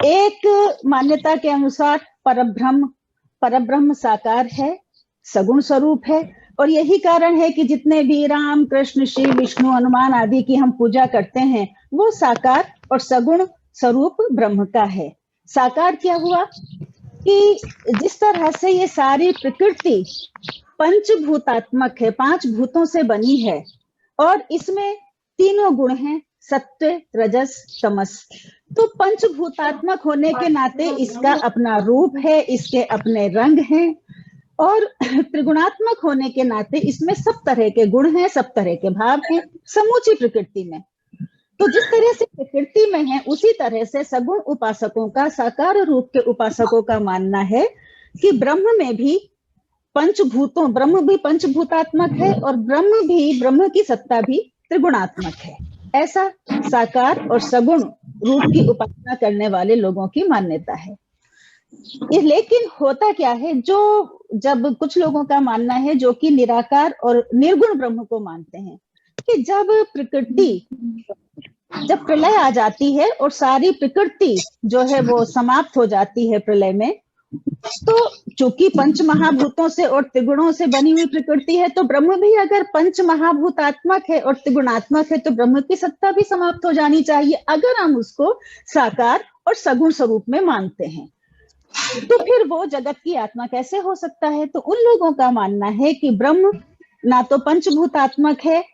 Speaker 3: एक मान्यता के अनुसार परब्रह्म साकार है, सगुण स्वरूप है, और यही कारण है कि जितने भी राम कृष्ण शिव विष्णु हनुमान आदि की हम पूजा करते हैं वो साकार और सगुण स्वरूप ब्रह्म का है। साकार क्या हुआ कि जिस तरह से ये सारी प्रकृति पंचभूतात्मक है, 5 भूतों से बनी है, और इसमें तीनों गुण हैं, सत्व रजस तमस। तो पंचभूतात्मक होने के नाते इसका अपना रूप है, इसके अपने रंग हैं, और त्रिगुणात्मक होने के नाते इसमें सब तरह के गुण हैं, सब तरह के भाव हैं समूची प्रकृति में। तो जिस तरह से प्रकृति में है उसी तरह से सगुण उपासकों का, साकार रूप के उपासकों का मानना है कि ब्रह्म में भी ब्रह्म भी पंचभूतात्मक है और ब्रह्म की सत्ता भी त्रिगुणात्मक है। ऐसा साकार और सगुण रूप की उपासना करने वाले लोगों की मान्यता है। लेकिन होता क्या है, जब कुछ लोगों का मानना है जो कि निराकार और निर्गुण ब्रह्म को मानते हैं कि जब प्रलय आ जाती है और सारी प्रकृति जो है वो समाप्त हो जाती है प्रलय में, तो चूंकि पंच महाभूतों से और त्रिगुणों से बनी हुई प्रकृति है, तो ब्रह्म भी अगर पंच महाभूतात्मक है और त्रिगुणात्मक है तो ब्रह्म की सत्ता भी समाप्त हो जानी चाहिए, अगर हम उसको साकार और सगुण स्वरूप में मानते हैं। तो फिर वो जगत की आत्मा कैसे हो सकता है? तो उन लोगों का मानना है कि ब्रह्म ना तो पंचभूतात्मक है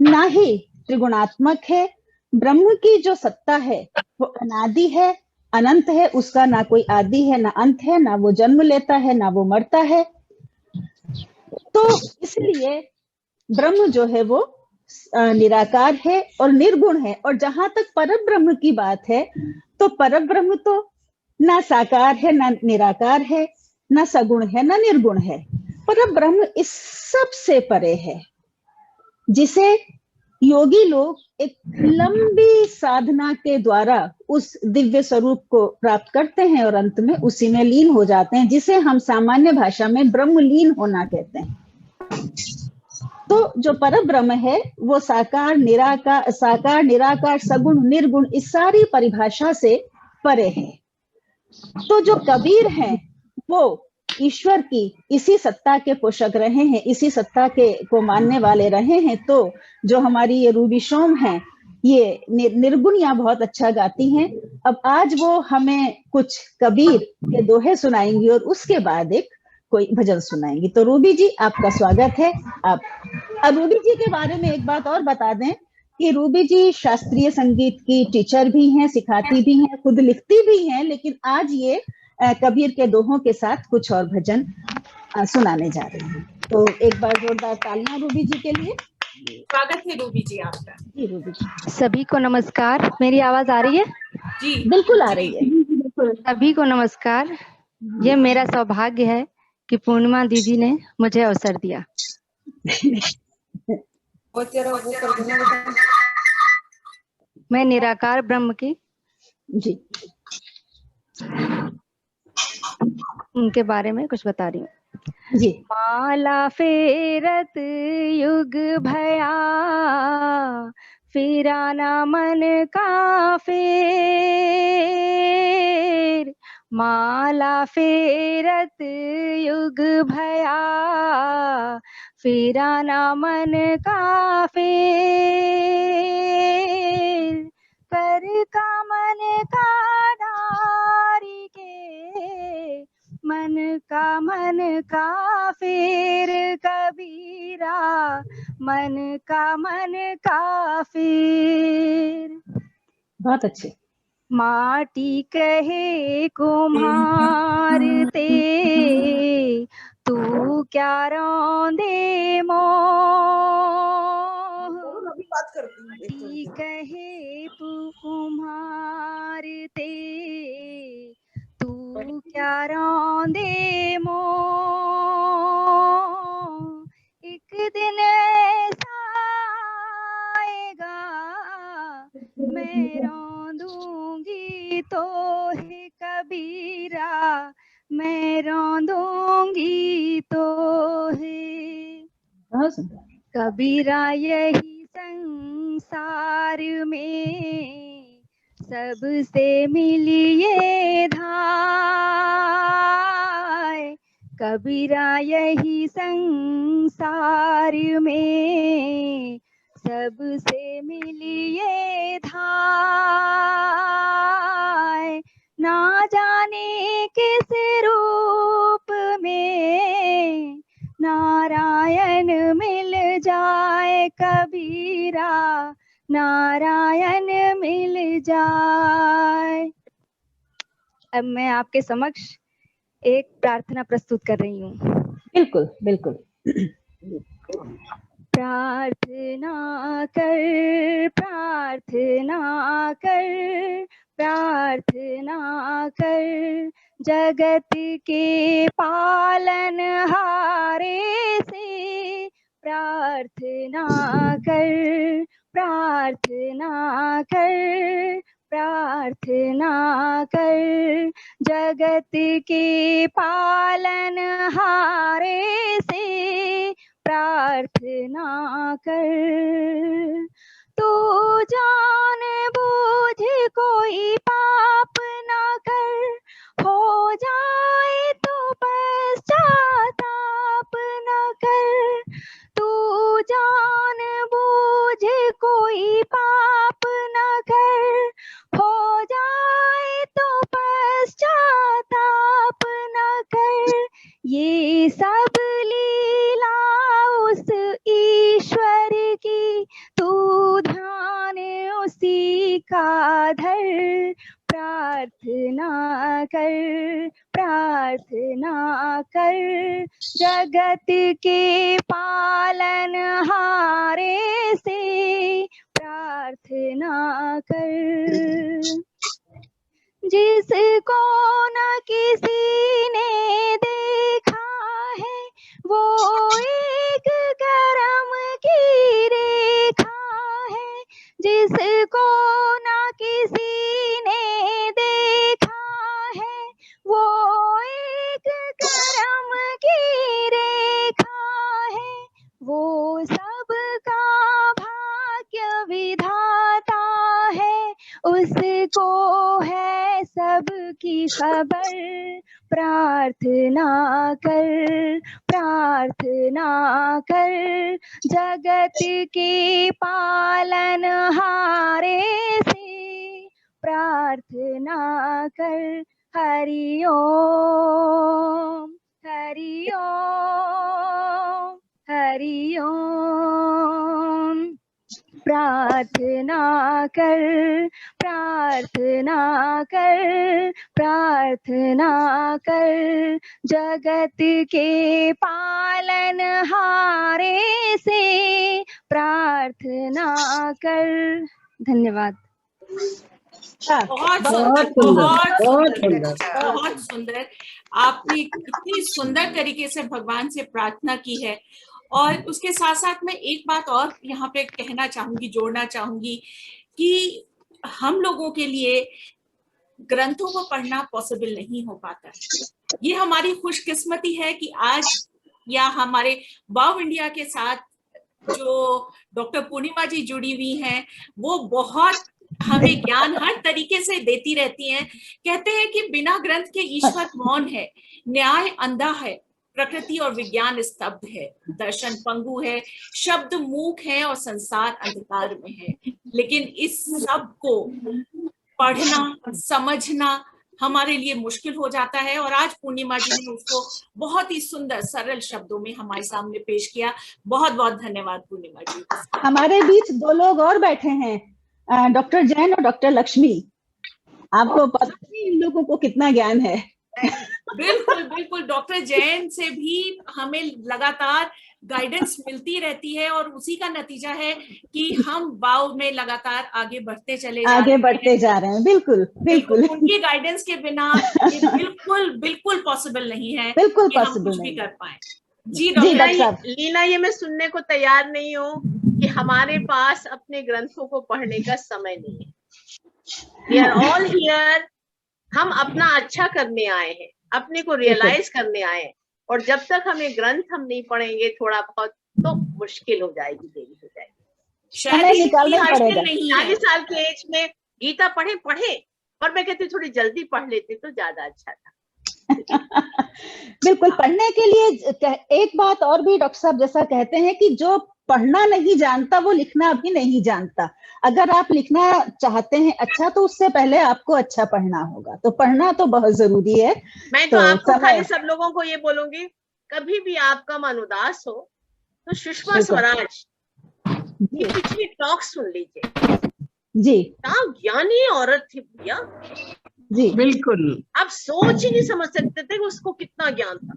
Speaker 3: ना ही त्रिगुणात्मक है। ब्रह्म की जो सत्ता है वो अनादि है, अनंत है, उसका ना कोई आदि है ना अंत है, ना वो जन्म लेता है ना वो मरता है। तो इसलिए ब्रह्म जो है वो निराकार है और निर्गुण है। और जहां तक परब्रह्म की बात है तो परब्रह्म तो ना साकार है ना निराकार है, ना सगुण है ना निर्गुण है। परब्रह्म इस सब से परे है, जिसे योगी लोग एक लंबी साधना के द्वारा उस दिव्य स्वरूप को प्राप्त करते हैं और अंत में उसी में लीन हो जाते हैं, जिसे हम सामान्य भाषा में ब्रह्मलीन होना कहते हैं। तो जो परब्रह्म है वो साकार निराकार सगुण निर्गुण इस सारी परिभाषा से परे है। तो जो कबीर हैं वो ईश्वर की इसी सत्ता के पोषक रहे हैं, इसी सत्ता के को मानने वाले रहे हैं। तो जो हमारी ये रूबी शोम है ये निर्गुण या बहुत अच्छा गाती हैं। अब आज वो हमें कुछ कबीर के दोहे सुनाएंगी और उसके बाद एक कोई भजन सुनाएंगी। तो रूबी जी आपका स्वागत है। आप रूबी जी के बारे में एक बात और बता दें कि रूबी जी शास्त्रीय संगीत की टीचर भी हैं, सिखाती भी हैं, खुद लिखती भी हैं, लेकिन आज ये कबीर के दोहों के साथ कुछ और भजन सुनाने जा रही हैं। तो एक बार जोरदार तालियां रूबी जी के लिए।
Speaker 2: स्वागत है रूबी जी आपका।
Speaker 3: जी रूबी जी।
Speaker 6: सभी को नमस्कार। मेरी आवाज आ रही है?
Speaker 2: जी
Speaker 3: बिल्कुल आ रही है।
Speaker 6: सभी को नमस्कार। ये मेरा सौभाग्य है कि पूर्णिमा दीदी ने मुझे अवसर दिया। मैं निराकार ब्रह्म की
Speaker 3: जी
Speaker 6: उनके बारे में कुछ बता रही हूँ।
Speaker 3: जी।
Speaker 6: माला फेरत युग भया, फिराना मन का फेर। माला फेरत युग भया, फिराना मन का फेर। कर का मन का नारी के, मन का फेर कबीरा, मन का फेर।
Speaker 3: बहुत अच्छे।
Speaker 6: माटी कहे कुम्हार ते, तू क्या रौंदे मोह। माटी कहे कुम्हार ते, तू क्या रौंदे मोह। एक दिन ऐसा आएगा मैं रौंदूं तो है कबीरा, मैं रोंदूंगी तो है।
Speaker 3: बहुत सुंदर।
Speaker 6: कबीरा यही संसार में सबसे मिलिए धाय। कबीरा यही संसार में सबसे मिलिए धाय। ना जाने किस रूप में नारायण मिल जाए कबीरा, नारायण मिल जाए। अब मैं आपके समक्ष एक प्रार्थना प्रस्तुत कर रही हूँ।
Speaker 3: बिल्कुल बिल्कुल।
Speaker 6: प्रार्थना कर, प्रार्थना कर, प्रार्थना कर, जगत के पालन हारे से प्रार्थना कर, प्रार्थना कर, प्रार्थना कर, जगत के पालन हारे से प्रार्थना कर। तू जान बूझ कोई पाप ना कर, हो जाए तो पश्चाताप न कर। तू जान बूझ कोई पाप न कर, हो जाए तो पश्चाताप न कर। ये सब लीला उस ईश्वर की, तू ध्यान उसी का धर। प्रार्थना कर, प्रार्थना कर, जगत के पालन हारे से प्रार्थना कर। जिसको न किसी ने देखा है, वो एक करम की रेखा है। जिसको न किसी ने देखा है, वो एक करम की रेखा है। वो सबका भाग्य विधाता है, उसको है सबकी खबर। प्रार्थना कर, प्रार्थना कर, जगत के पालन हारे से प्रार्थना कर। हरि ओम, हरि ओम, हरि ओम। प्रार्थना कर, प्रार्थना कर, प्रार्थना कर, जगत के पालन हारे से प्रार्थना कर। धन्यवाद।
Speaker 2: बहुत
Speaker 3: बहुत
Speaker 2: सुंदर,
Speaker 3: सुंदर,
Speaker 2: बहुत
Speaker 3: बहुत
Speaker 2: सुंदर,
Speaker 3: सुंदर।
Speaker 2: बहुत सुंदर। आपने कितनी सुंदर तरीके से भगवान से प्रार्थना की है। और उसके साथ साथ मैं एक बात और यहाँ पे कहना चाहूंगी, जोड़ना चाहूंगी कि हम लोगों के लिए ग्रंथों को पढ़ना पॉसिबल नहीं हो पाता है। ये हमारी खुशकिस्मती है कि आज या हमारे वाव इंडिया के साथ जो डॉक्टर पूर्णिमा जी जुड़ी हुई हैं, वो बहुत हमें ज्ञान हर तरीके से देती रहती हैं। कहते हैं कि बिना ग्रंथ के ईश्वर मौन है, न्याय अंधा है, प्रकृति और विज्ञान स्तब्ध है, दर्शन पंगु है, शब्द मूक है और संसार अंधकार में है। लेकिन इस सब को पढ़ना, समझना हमारे लिए मुश्किल हो जाता है। और आज पूर्णिमा जी ने उसको बहुत ही सुंदर सरल शब्दों में हमारे सामने पेश किया। बहुत बहुत धन्यवाद पूर्णिमा जी।
Speaker 3: हमारे बीच दो लोग और बैठे हैं, डॉक्टर जैन और डॉक्टर लक्ष्मी। आपको पता नहीं इन लोगों को कितना ज्ञान है।
Speaker 2: बिल्कुल बिल्कुल, डॉक्टर जैन से भी हमें लगातार गाइडेंस मिलती रहती है और उसी का नतीजा है कि हम वाव में लगातार आगे बढ़ते चले जा रहे हैं।
Speaker 3: बिल्कुल बिल्कुल।
Speaker 2: उनकी गाइडेंस के बिना ये बिल्कुल बिल्कुल पॉसिबल नहीं है
Speaker 3: बिल्कुल
Speaker 2: कि हम
Speaker 3: पॉसिबल
Speaker 2: कुछ भी
Speaker 3: नहीं
Speaker 2: कर पाए। जी
Speaker 3: डॉक्टर
Speaker 2: डॉक्टर।
Speaker 4: लीना, ये मैं सुनने को तैयार नहीं हूँ कि हमारे पास अपने ग्रंथों को पढ़ने का समय नहीं है। वी आर ऑल हियर, हम अपना अच्छा करने आए हैं, अपने को रियलाइज करने आए हैं, और जब तक हमें ग्रंथ हम नहीं पढ़ेंगे थोड़ा बहुत तो मुश्किल हो जाएगी, देरी हो जाएगी।
Speaker 2: शायद
Speaker 3: निकालना ही पड़ेगा।
Speaker 4: 40 साल के एज में गीता पढ़े, और मैं कहती थोड़ी जल्दी पढ़ लेते तो ज्यादा अच्छा था।
Speaker 3: बिल्कुल, पढ़ने के लिए एक बात और भी डॉक्टर साहब जैसा कहते हैं कि जो पढ़ना नहीं जानता वो लिखना भी नहीं जानता। अगर आप लिखना चाहते हैं अच्छा, तो उससे पहले आपको अच्छा पढ़ना होगा, तो पढ़ना तो बहुत जरूरी है।
Speaker 4: मैं तो आपको खाली सब लोगों को ये बोलूंगी, कभी भी आपका मन उदास हो तो सुषमा स्वराज की पिछली टॉक सुन लीजिए
Speaker 3: जी।
Speaker 4: क्या ज्ञानी औरत थी भैया
Speaker 3: जी,
Speaker 5: बिल्कुल।
Speaker 4: आप सोच ही नहीं समझ सकते थे कि उसको कितना ज्ञान था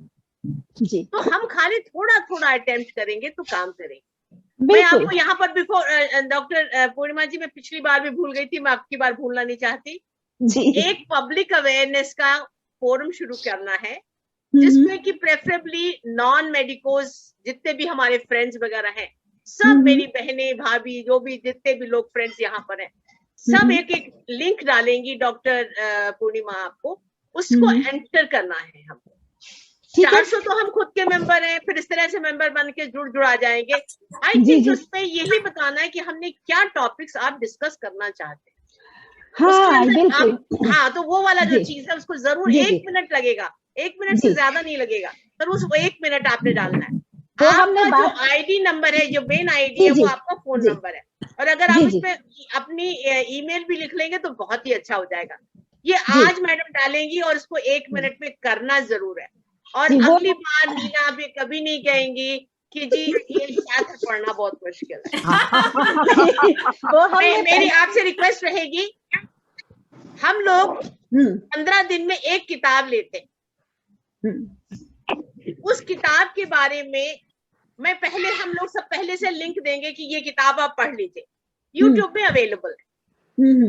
Speaker 3: जी।
Speaker 4: तो हम खाली थोड़ा थोड़ा अटेम्प्ट करेंगे तो काम करेंगे। मैं आपको यहाँ पर बिफोर डॉक्टर पूर्णिमा जी, मैं पिछली बार भी भूल गई थी, मैं आपकी बार भूलना नहीं चाहती
Speaker 3: जी।
Speaker 4: एक पब्लिक अवेयरनेस का फोरम शुरू करना है जिसमें कि प्रेफरेबली नॉन मेडिकोज जितने भी हमारे फ्रेंड्स वगैरह हैं, सब मेरी बहनें भाभी जो भी जितने भी लोग फ्रेंड्स यहाँ पर हैं, सब एक एक लिंक डालेंगी डॉक्टर पूर्णिमा आपको, उसको एंटर करना है हमको। 400 तो हम खुद के मेंबर हैं, फिर इस तरह से मेंबर बन के जुड़ जाएंगे। आई थिंक उसमें यही बताना है कि हमने क्या टॉपिक्स आप डिस्कस करना चाहते हैं। हाँ, तो वो वाला जो चीज है उसको जरूर 1 मिनट लगेगा, 1 मिनट से ज्यादा नहीं लगेगा, पर उस 1 मिनट आपने डालना है। तो आपका जो आईडी नंबर है, जो मेन आईडी है, वो आपका फोन नंबर है, और अगर आप उसपे अपनी ईमेल भी लिख लेंगे तो बहुत ही अच्छा हो जाएगा। ये आज मैडम डालेंगी और इसको 1 मिनट में करना जरूर है। और अगली बार नीना भी कभी नहीं कहेंगी कि जी ये शास्त्र पढ़ना बहुत मुश्किल है। मेरी आपसे रिक्वेस्ट रहेगी, हम लोग 15 दिन में एक किताब लेते हैं, उस किताब के बारे में मैं पहले हम लोग सब पहले से लिंक देंगे कि ये किताब आप पढ़ लीजिए, यूट्यूब में अवेलेबल है।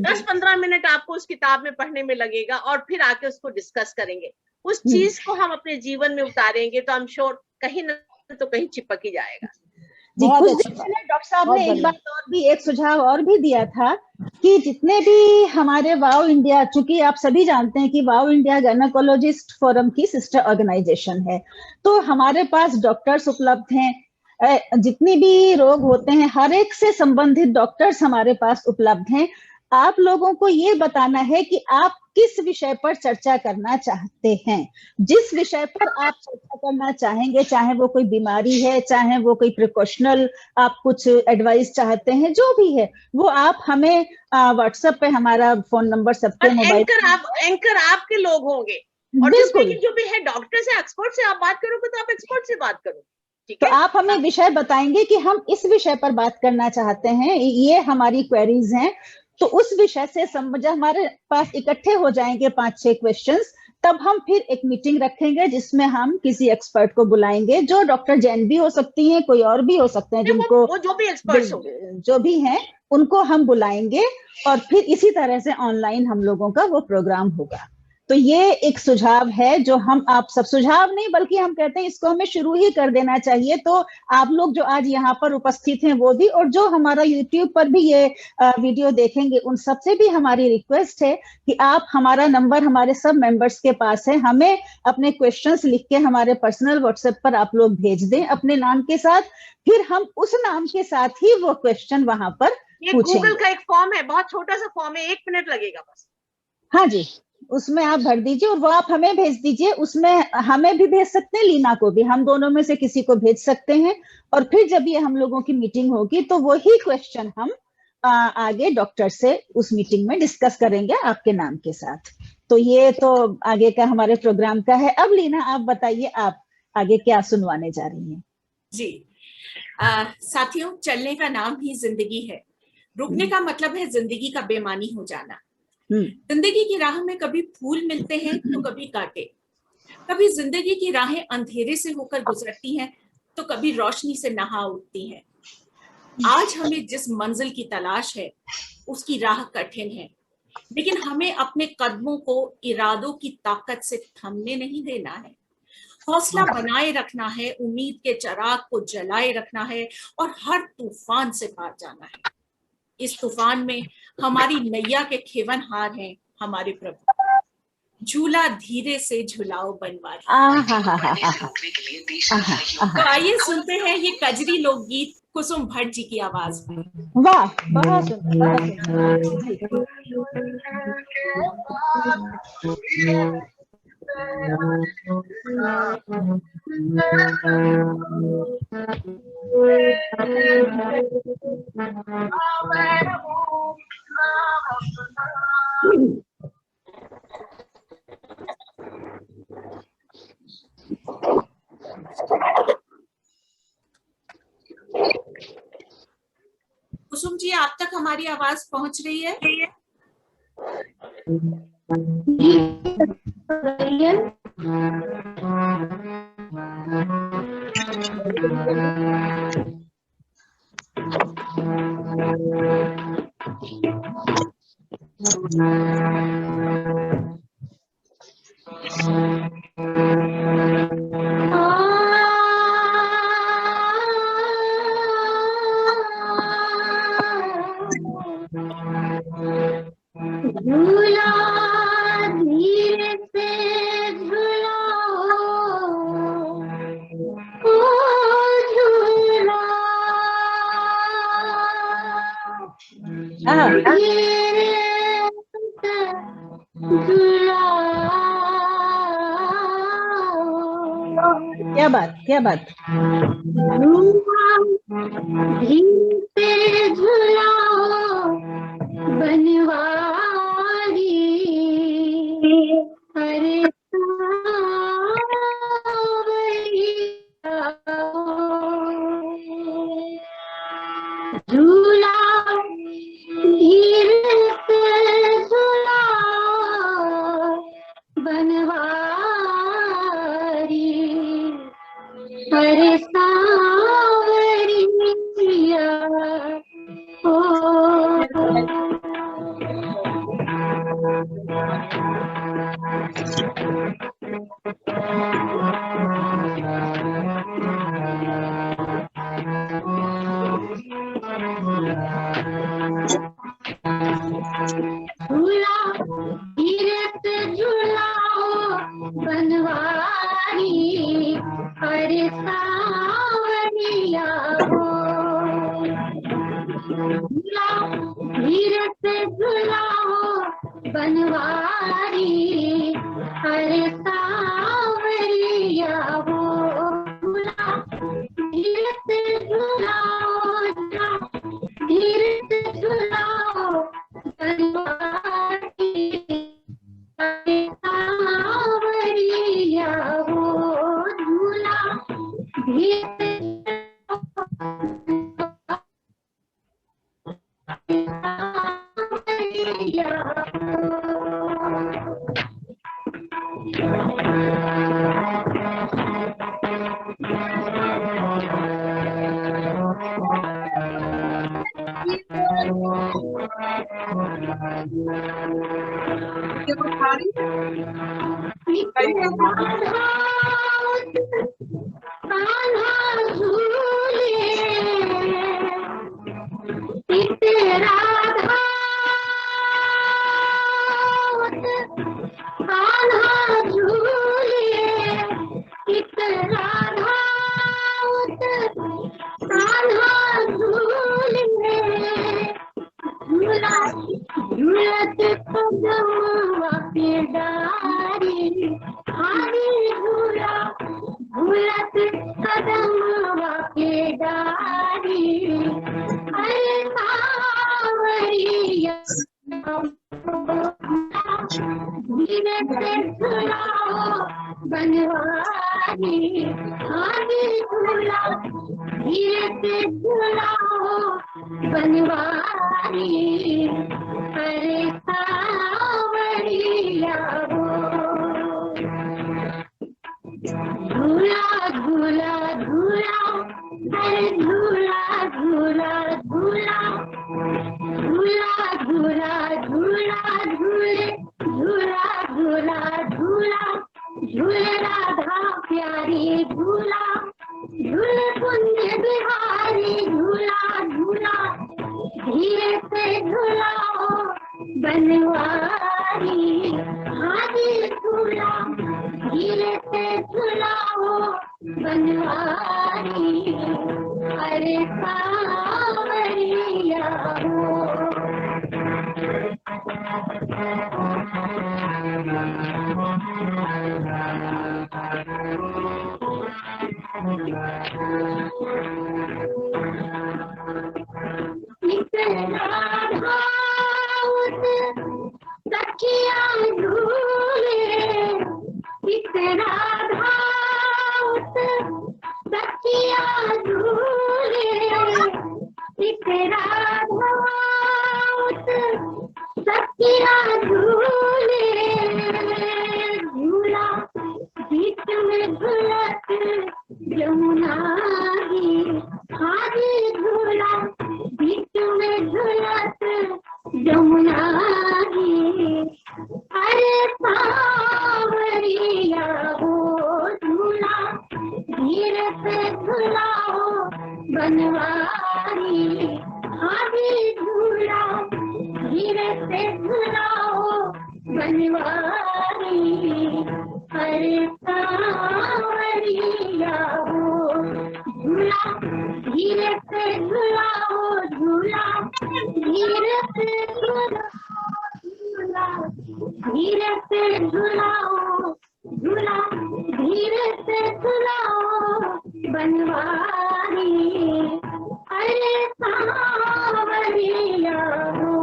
Speaker 4: 10-15 मिनट आपको उस किताब में पढ़ने में लगेगा और फिर आके उसको डिस्कस करेंगे। उस चीज को हम अपने जीवन में उतारेंगे तो आई एम श्योर कहीं न तो कहीं चिपक ही जाएगा।
Speaker 3: जी, कुछ दिन पहले डॉक्टर साहब ने एक बात और भी, एक सुझाव और भी दिया था कि जितने भी हमारे वाओ इंडिया, चूंकि आप सभी जानते हैं कि वाओ इंडिया गायनेकोलॉजिस्ट फोरम की सिस्टर ऑर्गेनाइजेशन है, तो हमारे पास डॉक्टर्स उपलब्ध हैं, जितने भी रोग होते हैं हर एक से संबंधित डॉक्टर्स हमारे पास उपलब्ध हैं। आप लोगों को ये बताना है कि आप किस विषय पर चर्चा करना चाहते हैं। जिस विषय पर आप चर्चा करना चाहेंगे, चाहे वो कोई बीमारी है, चाहे वो कोई प्रिकॉशनल आप कुछ एडवाइस चाहते हैं, जो भी है वो आप हमें व्हाट्सएप पे, हमारा फोन नंबर सबके मोबाइल,
Speaker 4: एंकर आपके लोग होंगे, और जिसमें जो भी है डॉक्टर से, एक्सपर्ट से आप बात करोगे तो आप एक्सपर्ट से बात करो, ठीक है?
Speaker 3: तो आप हमें विषय बताएंगे कि हम इस विषय पर बात करना चाहते हैं, ये हमारी क्वेरीज हैं, तो उस विषय से जब हमारे पास इकट्ठे हो जाएंगे 5-6 क्वेश्चंस, तब हम फिर एक मीटिंग रखेंगे जिसमें हम किसी एक्सपर्ट को बुलाएंगे, जो डॉक्टर जैन भी हो सकती हैं, कोई और भी हो सकते हैं, जिनको
Speaker 4: वो जो भी एक्सपर्ट्स हो,
Speaker 3: जो भी हैं उनको हम बुलाएंगे, और फिर इसी तरह से ऑनलाइन हम लोगों का वो प्रोग्राम होगा। तो ये एक सुझाव है जो हम, आप सब, सुझाव नहीं बल्कि हम कहते हैं इसको हमें शुरू ही कर देना चाहिए। तो आप लोग जो आज यहाँ पर उपस्थित हैं वो भी, और जो हमारा यूट्यूब पर भी ये वीडियो देखेंगे, उन सबसे भी हमारी रिक्वेस्ट है कि आप, हमारा नंबर हमारे सब मेंबर्स के पास है, हमें अपने क्वेश्चंस लिख के हमारे पर्सनल व्हाट्सएप पर आप लोग भेज दें अपने नाम के साथ, फिर हम उस नाम के साथ ही वो क्वेश्चन वहां पर पूछेंगे।
Speaker 4: गूगल का एक फॉर्म है, बहुत छोटा सा फॉर्म है, 1 मिनट लगेगा बस।
Speaker 3: हाँ जी, उसमें आप भर दीजिए और वो आप हमें भेज दीजिए। उसमें हमें भी भेज सकते हैं, लीना को भी, हम दोनों में से किसी को भेज सकते हैं, और फिर जब ये हम लोगों की मीटिंग होगी तो वही क्वेश्चन हम आगे डॉक्टर से उस मीटिंग में डिस्कस करेंगे आपके नाम के साथ। तो ये तो आगे का हमारे प्रोग्राम का है। अब लीना आप बताइए, आप आगे क्या सुनवाने जा रही हैं?
Speaker 2: जी साथियों, चलने का नाम ही जिंदगी है, रुकने का मतलब है जिंदगी का बेमानी हो जाना। जिंदगी की राह में कभी फूल मिलते हैं तो कभी कांटे, कभी जिंदगी की राहें अंधेरे से होकर गुजरती हैं तो कभी रोशनी से नहा उठती हैं। आज हमें जिस मंजिल की तलाश है उसकी राह कठिन है, लेकिन हमें अपने कदमों को इरादों की ताकत से थमने नहीं देना है। हौसला बनाए रखना है, उम्मीद के चिराग को जलाए रखना है और हर तूफान से पार जाना है। इस तूफान में हमारी नैया के खेवनहार हैं हमारे प्रभु। झूला धीरे से झुलाओ बनवारी। तो आइए सुनते हैं ये कजरी लोकगीत कुसुम भट्ट जी की आवाज में।
Speaker 3: वाह, बहुत सुंदर।
Speaker 2: कुसुम जी, आप तक हमारी आवाज पहुंच रही है?
Speaker 8: झूला धीरे से झूलाओ, ओ झूला धीरे से झूलाओ।
Speaker 3: क्या बात, क्या बात।
Speaker 8: झूला धीरे से झूलाओ बनवारी, अरे झूला धीरे से झूलाओ बनवारी, अरे सावरी झूला धीरे से झूलाओ बनवारी, अरे सावरिया हो। झूला धीरे से झूलाओ बनवारी, अरे सावरिया हो। झूला धीरे से झूलाओ, धीरे से झूलाओ बनवारी, अरे सावरिया हो। झूला धीरे से सावरिया कान्हा झूले राधा, कान्हा झूले राधा, कान्हा झूले झूला झूलत कदमवा पे डारी, हरी झूला झूलत कदमवा पे डारी, अरे सावरिया धीरे से झूलाओ बनवारी, हरी झूला धीरे से झूलाओ बनवारी, अरे सावरिया हो। झूला झूला झूला, अरे झूला झूला झूला, झूला झूला झूला झूले, झूला झूला झूला झूले राधा प्यारी, झूला झूले कुंज बिहारी, झूला झूला धीरे से झूलाओ हाथी झूला धीरे से झुलाओ बनवारी, अरे सांवरिया हो। सखिया झूले इतना भावत, सखिया झूले इतना भावत, सखिया झूले झूला बीच में झुलत यमुना गी, हाथी झूला बीच में झुलत यमुना गी, अरे सांवरिया हो झूला धीरे से झुलाओ बनवारी, हाथी झूला धीरे से झुलाओ बनवारी, अरे सांवरिया हो झूला धीरे से झुलाओ, झूला धीरे से झुलाओ, झूला धीरे से झुलाओ, झूला धीरे से झुलाओ बनवारी, अरे सांवरिया हो।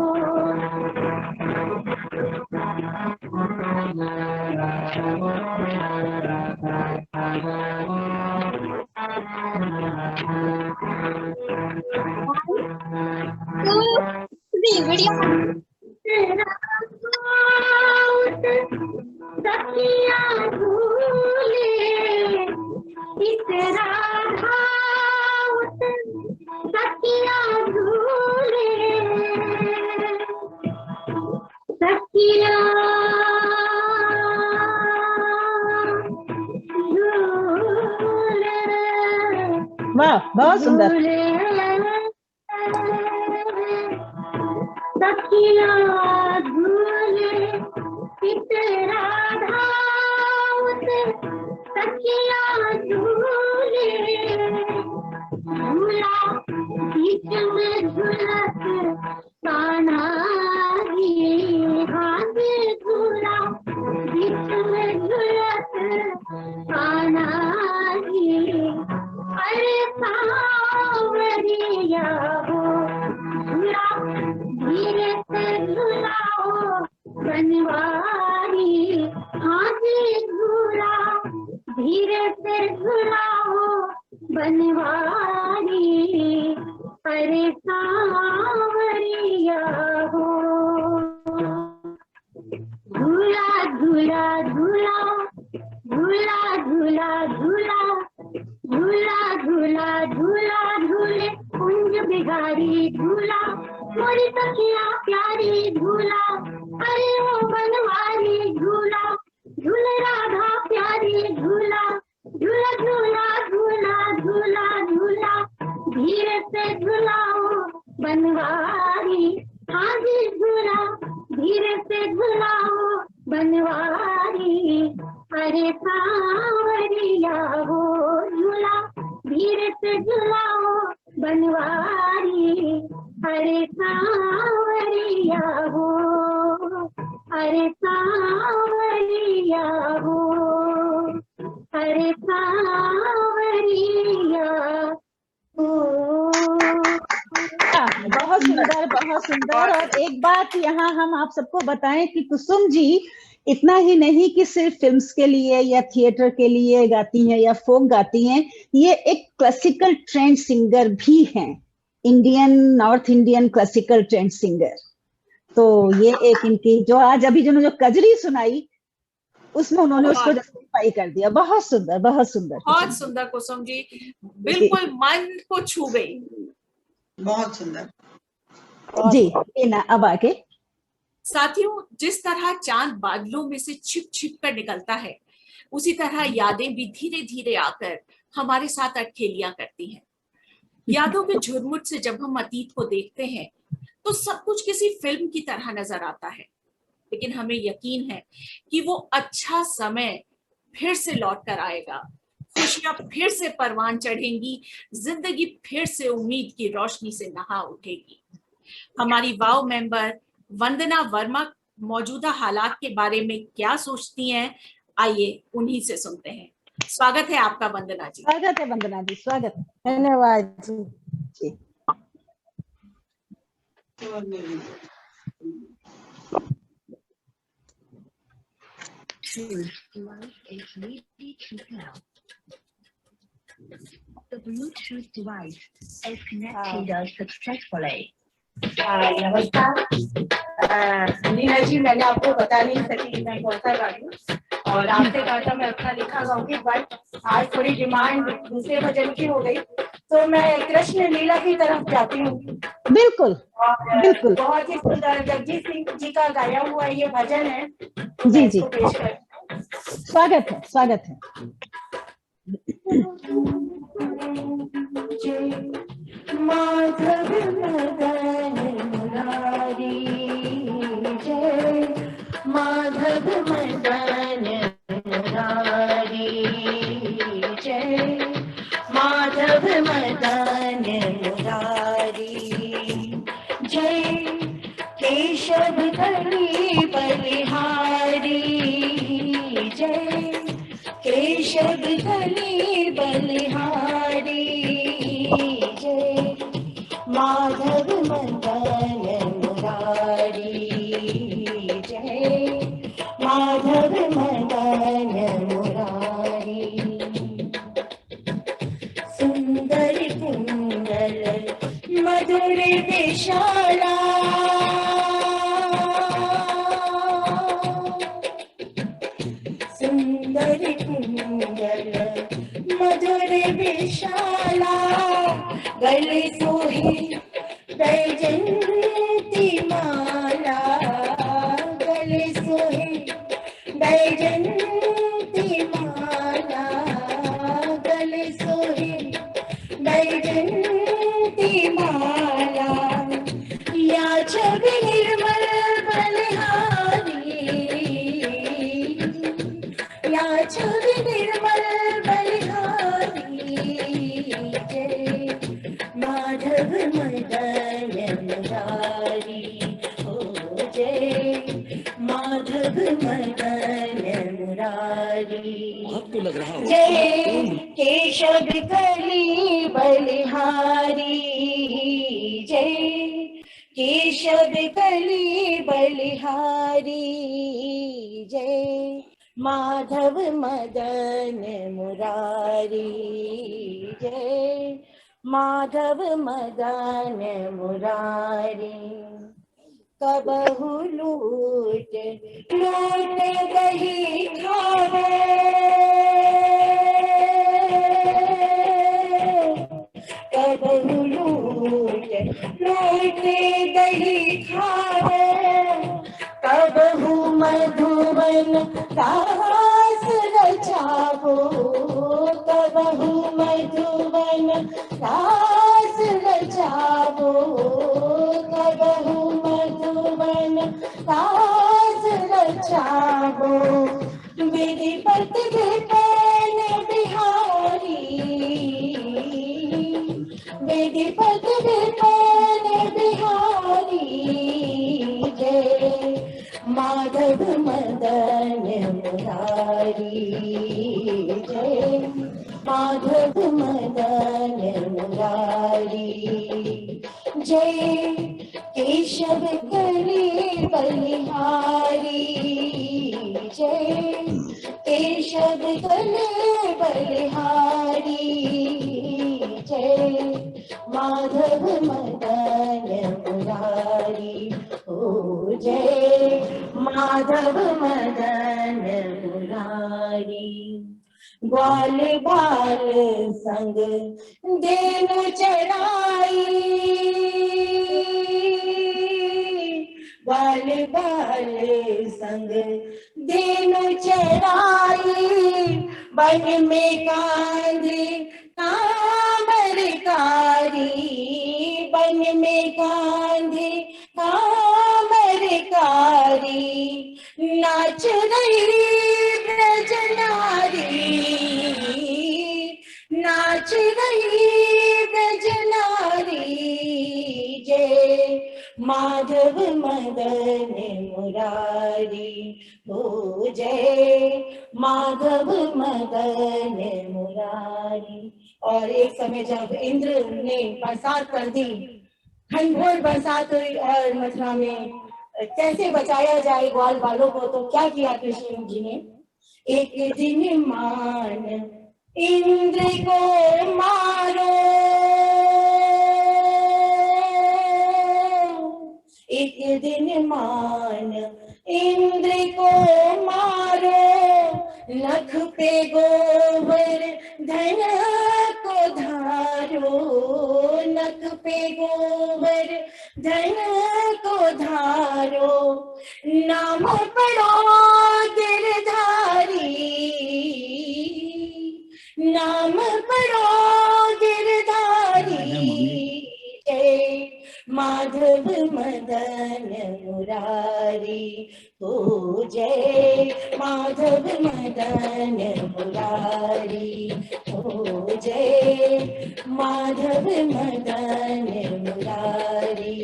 Speaker 8: सखिया झूले इतना भावत, सखिया झूले सखिया झूले,
Speaker 3: वाह बहुत सुंदर।
Speaker 8: सखिया झूले इतना भावत, सखिया झूले झूला बीच में झुलत कान्हा गी, हाथी झूला बीच में झुलत कान्हा गी, अरे सांवरिया हो झूला धीरे से झुलाओ बनवारी, हाथी झूला धीरे से झुलाओ बनवारी, अरे सांवरिया हो झूला झूला झूला झूला झूला झूला झूला झूला झूला झूले कुंज बिहारी झूला, मोरी सखिया प्यारी झूला, अरे वो बनवारी झूला, झूल राधा प्यारी झूला, झूला झूला झूला झूला झूला धीरे से झुलाओ बनवारी, हाथी झूला धीरे से झुलाओ बनवारी, अरे सांवरिया हो झूला धीरे से झुलाओ बनवारी, अरे सांवरिया हो, अरे सांवरिया हो, अरे सांवरिया हो।
Speaker 3: बहुत सुंदर बहुत सुंदर। और एक बात यहाँ हम आप सबको बताएं कि कुसुम जी इतना ही नहीं कि सिर्फ फिल्म्स के लिए या थिएटर के लिए गाती हैं या फोक गाती हैं, ये एक क्लासिकल ट्रेंड सिंगर भी हैं, Indian north Indian classical trend singer. तो ये एक इनकी जो आज अभी जो कजरी सुनाई उसमें उन्होंने उसको जस्टिफाई कर दिया। बहुत सुंदर बहुत सुंदर
Speaker 2: बहुत सुंदर कुसुम जी, बिल्कुल मन को छू गई।
Speaker 9: बहुत सुंदर
Speaker 3: जी। ना अब आगे
Speaker 2: साथियों, जिस तरह चांद बादलों में से छिप छिप कर निकलता है, उसी तरह यादें भी धीरे धीरे आकर हमारे साथ अटखेलियां करती हैं। यादों के झुरमुट से जब हम अतीत को देखते हैं तो सब कुछ किसी फिल्म की तरह नजर आता है, लेकिन हमें यकीन है कि वो अच्छा समय फिर से लौट कर आएगा, खुशियां फिर से परवान चढ़ेंगी, जिंदगी फिर से उम्मीद की रोशनी से नहा उठेगी। हमारी वाव मेंबर वंदना वर्मा मौजूदा हालात के बारे में क्या सोचती हैं, आइए उन्हीं से सुनते हैं। स्वागत है आपका वंदना जी।
Speaker 3: स्वागत है वंदना जी, स्वागत है। धन्यवाद जी।
Speaker 10: The Bluetooth device is connected successfully. नमस्कार नीना जी, मैंने आपको बता नहीं सकी मैं कौन सा गाड़ी हूँ, और आपसे कहा था मैं अपना लिखा गाऊंगी, बट आज थोड़ी डिमांड दूसरे भजन की हो गई, तो मैं कृष्ण लीला की तरफ जाती हूँ।
Speaker 3: बिल्कुल बिल्कुल,
Speaker 10: बहुत ही सुंदर जगजीत सिंह जी का गाया हुआ ये भजन है।
Speaker 3: जी जी, स्वागत है, स्वागत है।
Speaker 10: माधव मदन मुरारी जय, माधव मदन मुरारी जय, माधव मदन मुरारी जय, केशव कली बलिहारी जय, केशव कली बलिहारी जय, माधव मदन मुरारी जय, माधव मदन मुरारी। सुंदर कुंडल मधुर विशाला, सुंदर कुंडल मधुर विशाला, गले सोहे बैजंती माला, गले सोहे बैजंती माला, गले सोहे बैजंती माला, या जग निर्मल बलिहारी, या जग निर्मल बलिहारी जय, माधव मदन मुरारी ओ जय, माधव मदन मुरारी जय, केशव कली बलिहारी जय, केशव कली बलिहारी जय, माधव मदन मुरारी जय, माधव मदन मुरारी। कबहु लूट लूट दही खावे, कबहु लूट लूट दही खावे, कबहु मधुबन रास रचावो, कबहु मधुबन रास रचावो, कबहु मधुबन रास रचावो, विधिपत विपिन बिहारी, विधिपत विपिन बिहारी जय, माधव मदन मुरारी जय, माधव मदन मुरारी जय, केशव कली बलिहारी जय, केशव कली बलिहारी जय, माधव मदन मुरारी ओ जय, माधव मदन मुरारी। ग्वाल बाल संग देनु चढ़ाई, ग्वाल बाल संग देनु चढ़ाई, बन में कांधे कामरकारी, बन में कांधे कामरकारी, नाच रही ब्रज नारी, नाच रही ब्रज नारी, जय माधव मदन मुरारी, हो जय माधव मदन मुरारी। और एक समय जब इंद्र ने बरसात कर दी, घनघोर बरसात हुई और मथुरा में कैसे बचाया जाए ग्वाल बालों को, तो क्या किया कृष्ण जी ने, एक दिन मान इंद्र को मारो, एक दिन मान इंद्र को मारो, नख पे गोबर धन को धारो, नख पे गोबर धन को धारो, नाम पढ़ो गिरधारी, नाम पढ़ो गिरधारी, जय माधव मदन मुरारी, हो जय माधव मदन मुरारी, हो जय माधव मदन मुरारी,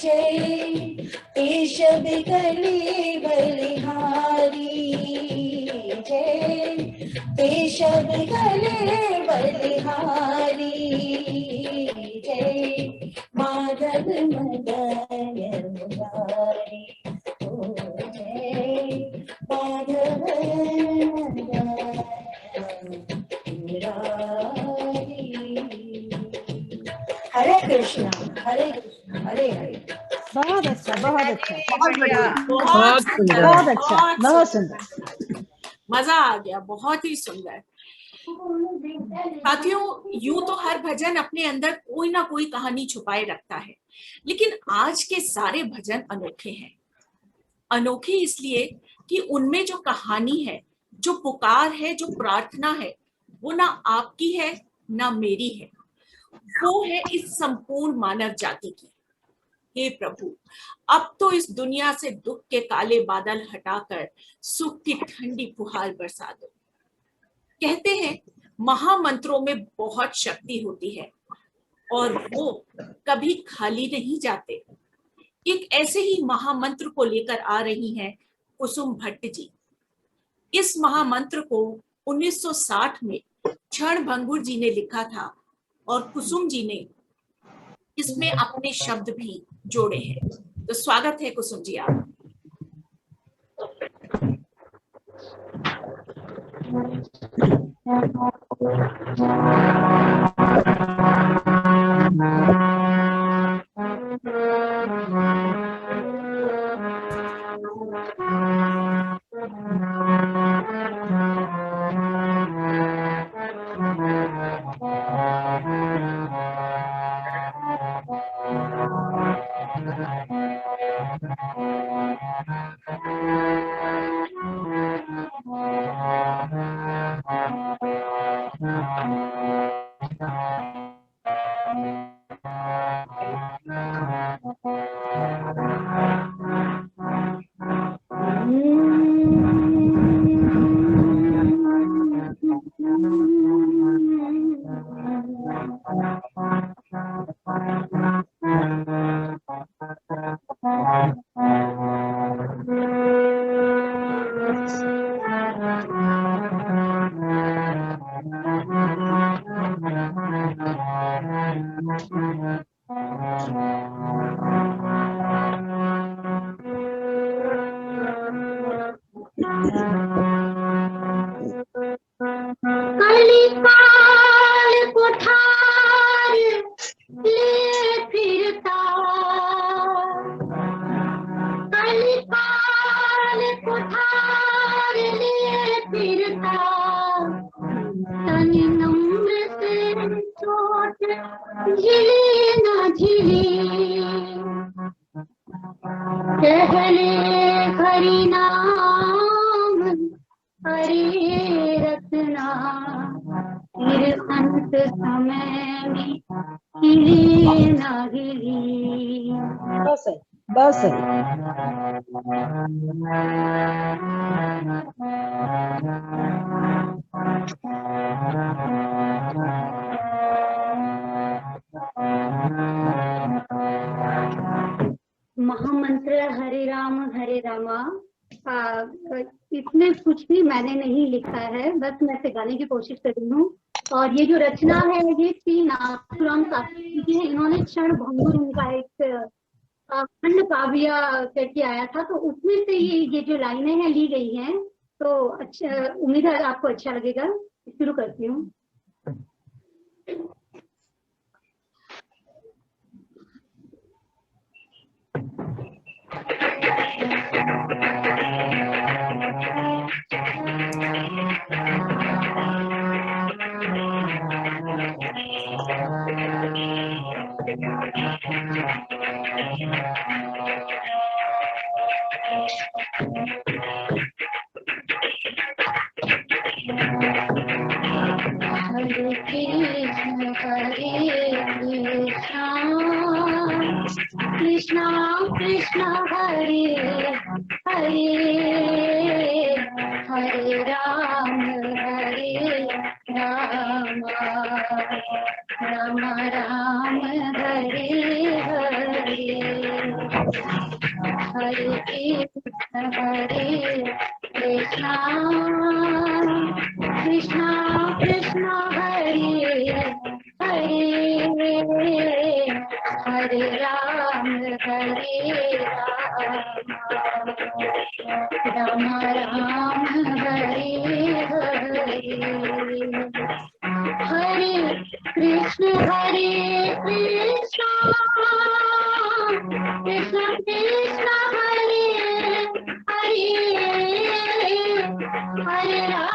Speaker 10: जय केशव कली बलिहारी, जय केशव कली बलिहारी, जय माधव मदन मुरारी, हो जय माधव मदन मुरारी। हरे कृष्णा हरे हरे।
Speaker 3: बहुत अच्छा, बहुत अच्छा,
Speaker 7: बहुत बढ़िया,
Speaker 2: बहुत सुंदर,
Speaker 3: बहुत अच्छा, बहुत सुंदर।
Speaker 2: मजा आ गया, बहुत ही सुंदर। साथियों, यूं तो हर भजन अपने अंदर कोई ना कोई कहानी छुपाए रखता है, लेकिन आज के सारे भजन अनोखे हैं। अनोखे इसलिए कि उनमें जो कहानी है, जो पुकार है, जो प्रार्थना है, वो ना आपकी है ना मेरी है, वो है इस संपूर्ण मानव जाति की। हे प्रभु, अब तो इस दुनिया से दुख के काले बादल हटाकर सुख की ठंडी फुहार बरसा दो। कहते हैं महामंत्रों में बहुत शक्ति होती है और वो कभी खाली नहीं जाते। एक ऐसे ही महामंत्र को लेकर आ रही हैं कुसुम भट्ट जी। इस महामंत्र को 1960 में क्षणभंगुर जी ने लिखा था और कुसुम जी ने इसमें अपने शब्द भी जोड़े हैं। तो स्वागत है कुसुम जी आप।
Speaker 8: महामंत्र हरे रामा। इसमें कुछ भी मैंने नहीं लिखा है, बस मैं इसे गाने की कोशिश कर रही हूँ। और ये जो रचना है ये श्री नाथुराम शास्त्री जी हैं। इन्होंने क्षण भंगुर उनका एक खंड काव्य करके आया था, तो उसमें से ये जो लाइनें हैं ली गई हैं। तो अच्छा, उम्मीद है आपको अच्छा लगेगा। शुरू करती हूँ। कृष्णा कृष्णा हरे हरे, हरे राम राम राम हरे हरे, हरे कृष्णा कृष्णा कृष्णा हरे हरे, हरे राम राम राम हरे हरे, हरे कृष्ण कृष्ण कृष्ण हरे हरे, हरे राम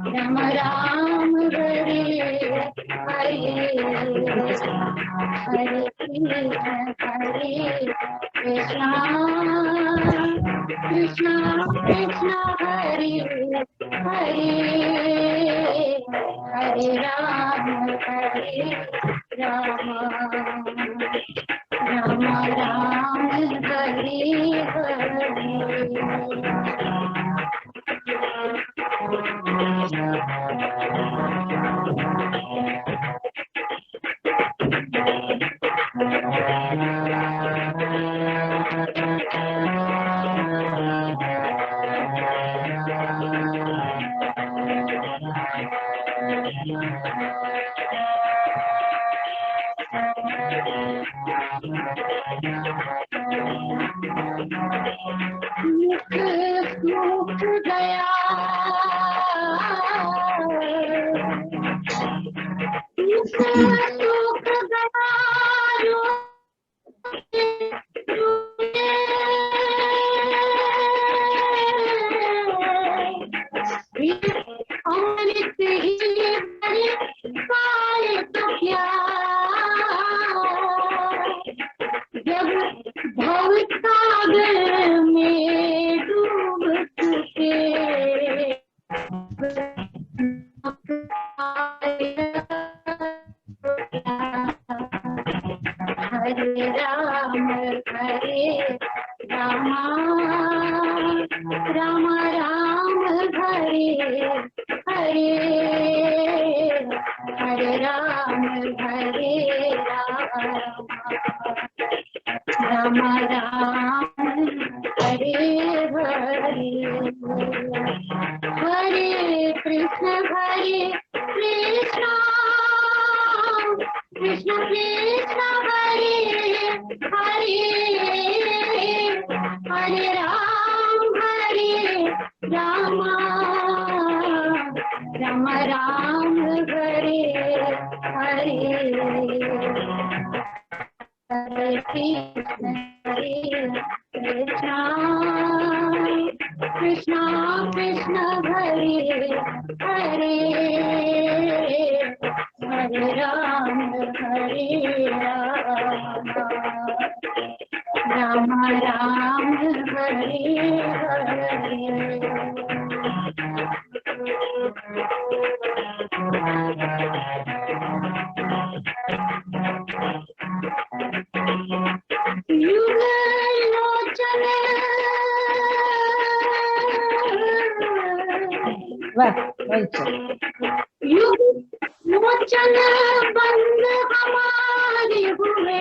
Speaker 8: राम राम हरे हरे, हरे कृष्ण कृष्ण कृष्ण हरे हरे, हरे राम राम राम हरे हरे। सूख गया सूख गया अमृत ही पाए तो क्या, जब भव सागर में डूब चुके हरे राम राम राम हरे हरे, हरे राम राम राम हरे हरे, हरे कृष्ण कृष्ण कृष्ण हरे हरे, हरे राम राम राम हरे हरे, हरे कृष्ण कृष्ण कृष्ण हरे हरे, हरे राम राम राम हरे हरे। युग
Speaker 3: वाह बहुत
Speaker 8: युग मोचन बंद हमारे हुए,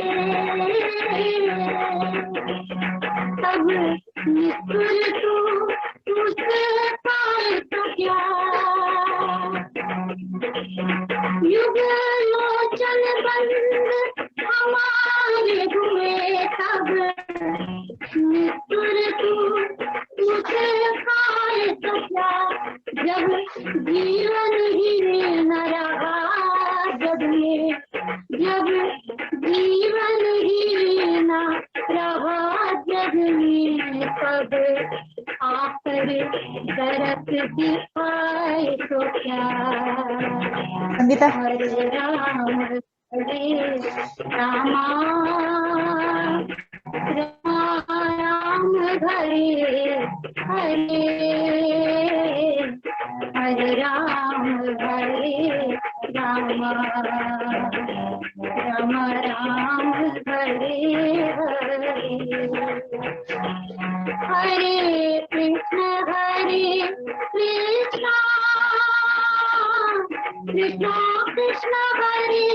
Speaker 8: तब निष्ठुर तू तुझसे पाए तो क्या। युग मोचन बंद हमारे हुए, तब निष्ठुर तू तुझसे पाए तो क्या। जब जीवन ही न रहा जग में, जब जीवन ही न रहा जग में, तब आकर दरस दिखाए तो क्या।
Speaker 3: संगीता
Speaker 8: हरे राम रामा, राम हरे हरे, हरे राम राम राम हरे हरे। हरे कृष्ण कृष्ण कृष्ण हरे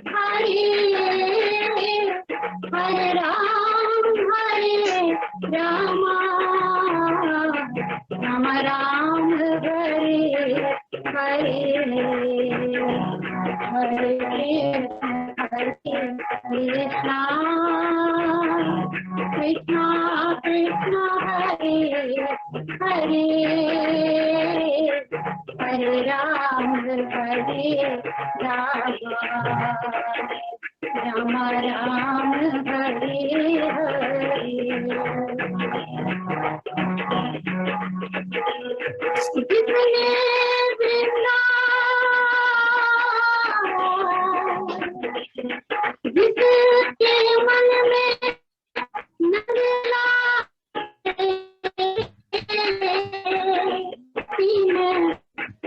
Speaker 8: हरे, हरे राम राम राम हरे हरे। हरे कृष्ण कृष्ण कृष्ण हरे हरे, हरे राम राम राम हरे हरे। जितने जिसके मन में नजला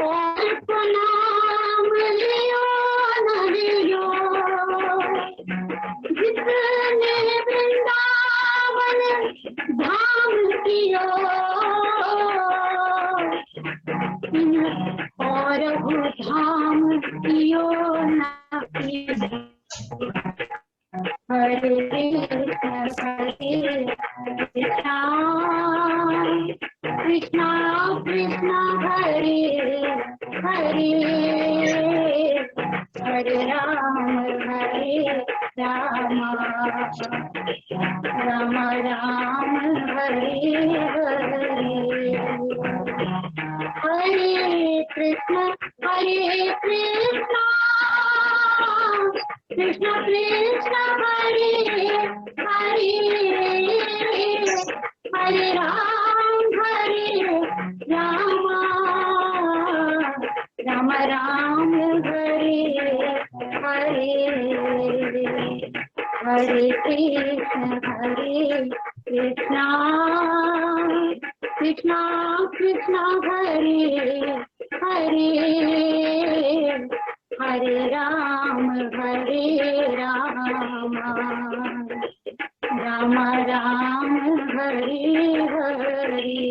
Speaker 8: और को नाम लियो न लियो। जितने वृंदावन धाम कियो, और धाम कियो न कियो। हरे कृष्ण कृष्ण हरे हरे, हरे राम राम राम हरे हरे। हरे कृष्ण कृष्ण कृष्ण हरे हरे, हरे राम राम राम हरे हरे। हरे कृष्ण कृष्ण कृष्ण हरे हरे, हरे राम राम राम हरे हरे।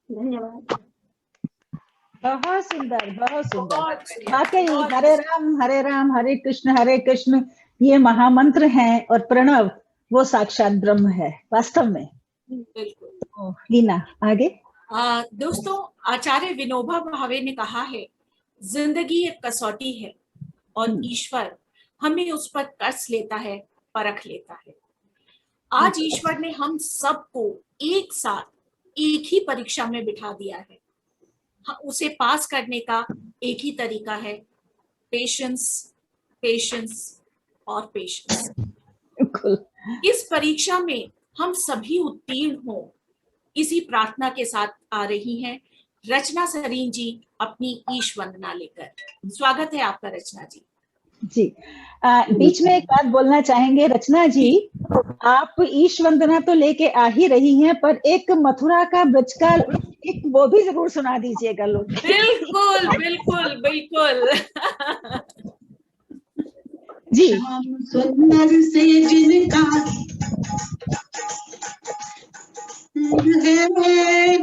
Speaker 8: धन्यवाद।
Speaker 3: बहुत सुंदर बहुत सुंदर।
Speaker 2: बहुत सुंदर,
Speaker 3: वाकई
Speaker 2: बहुत
Speaker 3: हरे राम हरे कृष्ण ये महामंत्र हैं, और प्रणव वो साक्षात ब्रह्म है वास्तव में।
Speaker 2: बिल्कुल।
Speaker 3: तो लीना आगे।
Speaker 2: दोस्तों, आचार्य विनोबा भावे ने कहा है, जिंदगी एक कसौटी है और ईश्वर हमें उस पर कस लेता है, परख लेता है। आज ईश्वर ने हम सबको एक साथ एक ही परीक्षा में बिठा दिया है। उसे पास करने का एक ही तरीका है, पेशेंस, पेशेंस और पेशेंस। इस परीक्षा में हम सभी उत्तीर्ण हों, इसी प्रार्थना के साथ आ रही हैं रचना सरीन जी अपनी ईश वंदना लेकर। स्वागत है आपका रचना जी।
Speaker 3: जी बीच में एक बात बोलना चाहेंगे रचना जी, आप ईश वंदना तो लेके आ ही रही हैं, पर एक मथुरा का ब्रज का एक वो भी जरूर सुना दीजिएगा लोग।
Speaker 2: बिल्कुल बिल्कुल बिल्कुल।
Speaker 3: जी।
Speaker 9: सुंदर से जिनका है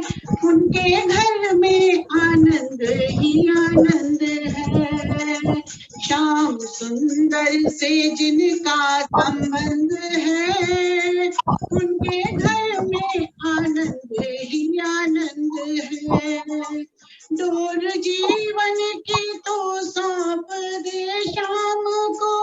Speaker 9: उनके घर उनके घर में आनंद ही आनंद है। डोर जीवन की तो सौंप दे शाम को,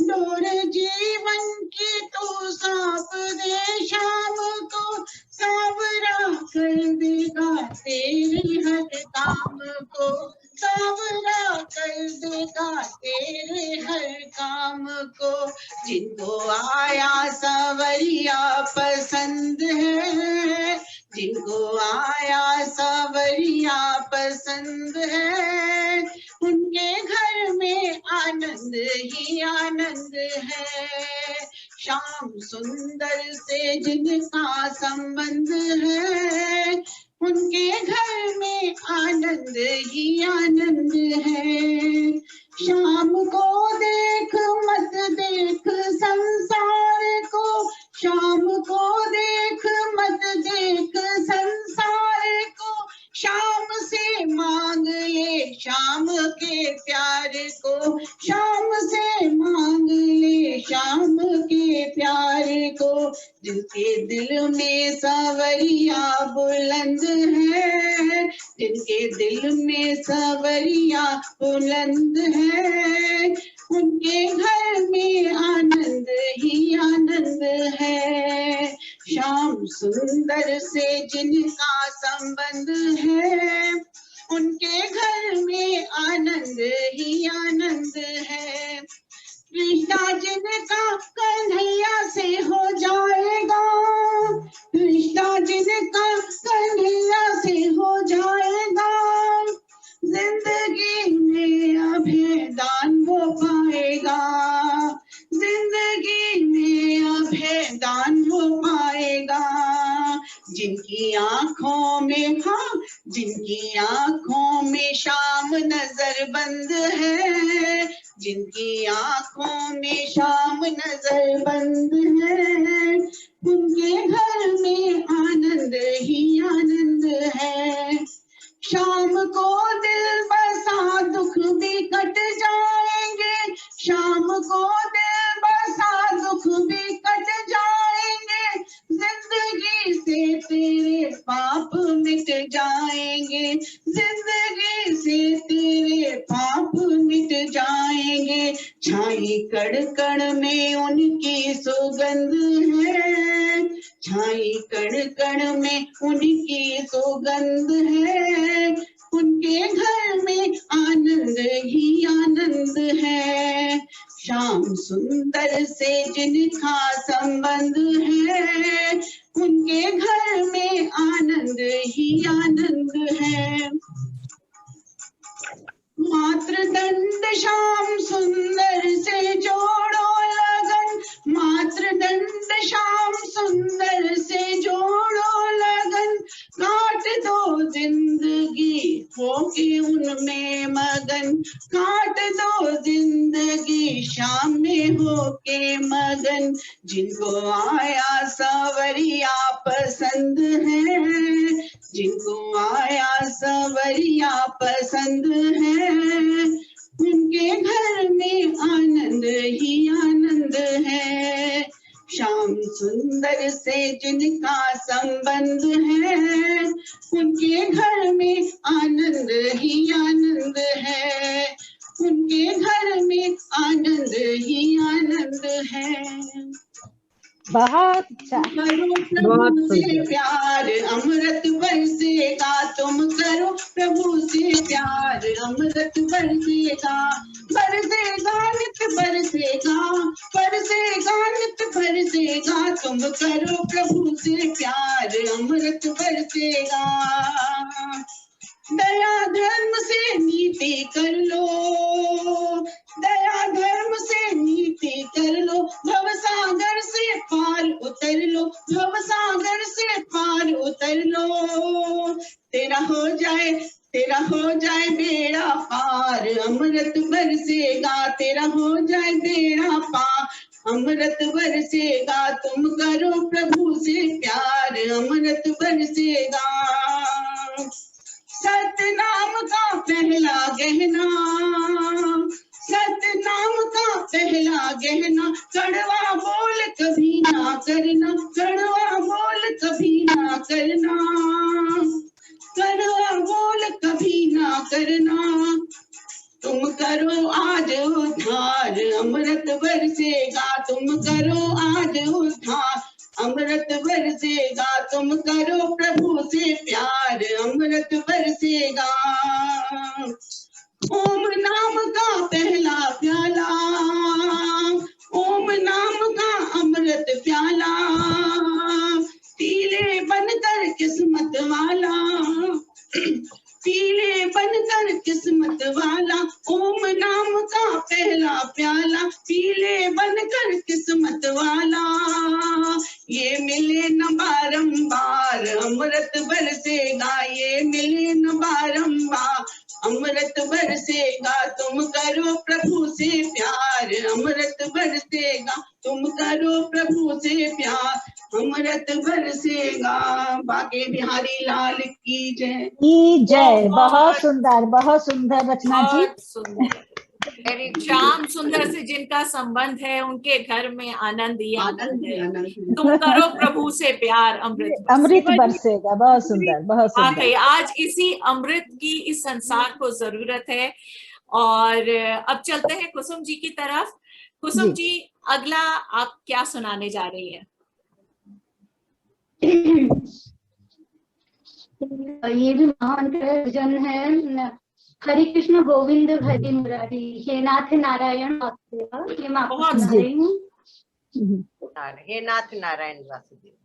Speaker 9: डोर जीवन की तो सौंप दे शाम को, सावरा कर देगा तेरे हर काम को, सावरा कर देगा तेरे हर काम को। जिनको आया सावरिया पसंद है, जिनको आया सावरिया पसंद है, उनके घर में आनंद ही आनंद है। श्याम सुंदर से जिनका संबंध है, उनके घर में आनंद ही आनंद है। शाम को देख मत देख संसार को, शाम को देख मत देख संसार को, शाम से मांग ले शाम के प्यार को, शाम से मांग ले शाम के प्यार को। जिनके दिल में सावरिया बुलंद है, जिनके दिल में सावरिया बुलंद है, उनके घर में आनंद ही आनंद है। श्याम सुंदर से जिनका संबंध है, उनके घर में आनंद ही आनंद है। रिश्ता जिनका कन्हैया से हो जाएगा, रिश्ता जिनका कन्हैया से हो जाएगा, जिंदगी में अभेदान वो पाएगा, जिंदगी में अभेदान वो पाएगा। जिनकी आंखों में, हाँ, जिनकी आंखों में शाम नजर बंद है, जिनकी आंखों में शाम नजर बंद है, उनके घर में आनंद ही आनंद है। शाम को दिल बसा दुख भी कट जाएंगे, शाम को दिल बसा दुख भी कट जाएंगे, जिंदगी से तेरे पाप मिट जाएंगे, जिंदगी से तेरे पाप मिट जाएंगे। छाई कण कण में उनकी सुगंध है, छाई कण कण में उनकी सुगंध है, उनके घर में आनंद ही आनंद है। श्याम सुंदर से जिनका संबंध है, उनके घर में आनंद ही आनंद है। मातृदंड श्याम सुंदर से जोड़ो लगन, मातृदंड श्याम सुंदर से जोड़ो लगन, काट दो जिंदगी होके उनमें मगन, काट दो जिंदगी शाम में होके मगन। जिनको आया सावरिया पसंद है, जिनको आया सावरिया पसंद है, उनके घर में आनंद ही आनंद है। श्याम सुंदर से जिनका संबंध है, उनके घर में आनंद ही आनंद है, उनके घर में आनंद ही आनंद है।
Speaker 3: बहुत अच्छा,
Speaker 9: प्रभु से प्यार अमृत बरसेगा, तुम करो प्रभु से प्यार अमृत बरसेगा, बरसेगा नित बरसेगा, बरसेगा नित बरसेगा, तुम करो प्रभु से प्यार अमृत बरसेगा। दया धर्म से नीति कर लो, दया धर्म से नीति कर लो, भवसागर से पार उतर लो, भवसागर से पार उतर लो। तेरा हो जाए बेड़ा पार अमृत बरसेगा, तेरा हो जाए बेड़ा पार अमृत बरसेगा, तुम करो प्रभु से प्यार अमृत बरसेगा। सतनाम का पहला गहना, सतनाम का पहला गहना, कड़वा बोल कभी ना करना, कड़वा बोल कभी ना करना, कड़वा बोल कभी ना करना। तुम करो आज उद्धार, अमृत बरसेगा, तुम करो आज उद्धार, अमृत बरसेगा। तुम करो प्रभु से प्यार, अमृत बरसेगा। ओम नाम का पहला प्याला, ओम नाम का अमृत प्याला, पीले बनकर किस्मत वाला, पीले बनकर किस्मत वाला। ओम नाम का पहला प्याला, पीले बनकर किस्मत वाला। ये मिले न बारंबार, अमृत बरसेगा, ये मिले न बारंबार, अमृत बरसेगा। तुम करो प्रभु से प्यार, अमृत बरसेगा, तुम करो प्रभु से प्यार, अमृत बरसेगा। बाके बिहारी लाल की जय।
Speaker 3: की जय। बहुत सुंदर रचना जी।
Speaker 2: बहुत सुंदर। श्याम सुंदर से जिनका संबंध है उनके घर में आनंद ही आनंद है। तुम करो प्रभु से प्यार, अमृत
Speaker 3: बरसेगा। बहुत सुंदर, बहुत सुंदर।
Speaker 2: आज इसी अमृत की इस संसार को जरूरत है। और अब चलते हैं कुसुम जी की तरफ। कुसुम जी, अगला आप क्या सुनाने जा रही हैं?
Speaker 8: ये भी महान जन है। हरे कृष्ण गोविंद हरि मुरारी, हे नाथ नारायण वासुदेव। ये मैं आपको सुना रही हूँ।
Speaker 7: हे नाथ नारायण वासुदेव।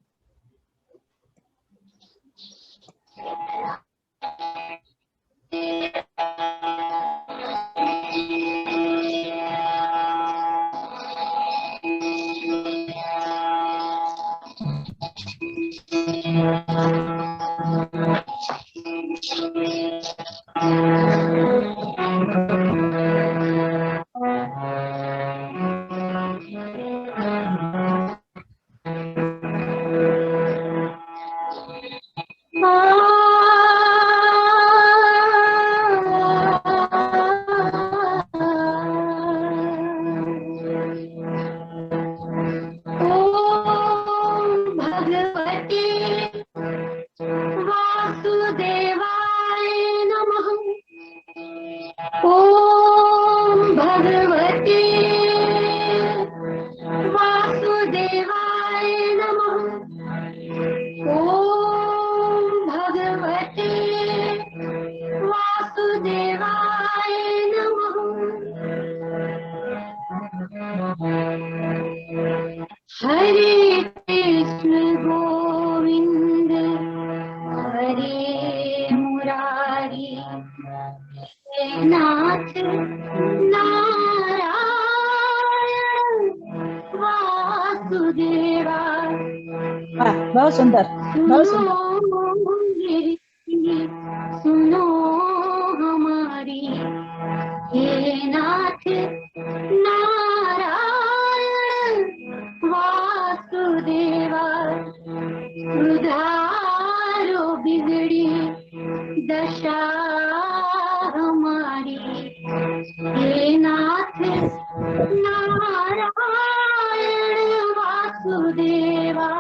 Speaker 3: बहुत सुंदर, बहुत सुंदर।
Speaker 8: सुनो हमारी, हे नाथ नारायण वासुदेवा। सुधारो बिगड़ी दशा हमारी, हे नाथ नारायण वासुदेवा।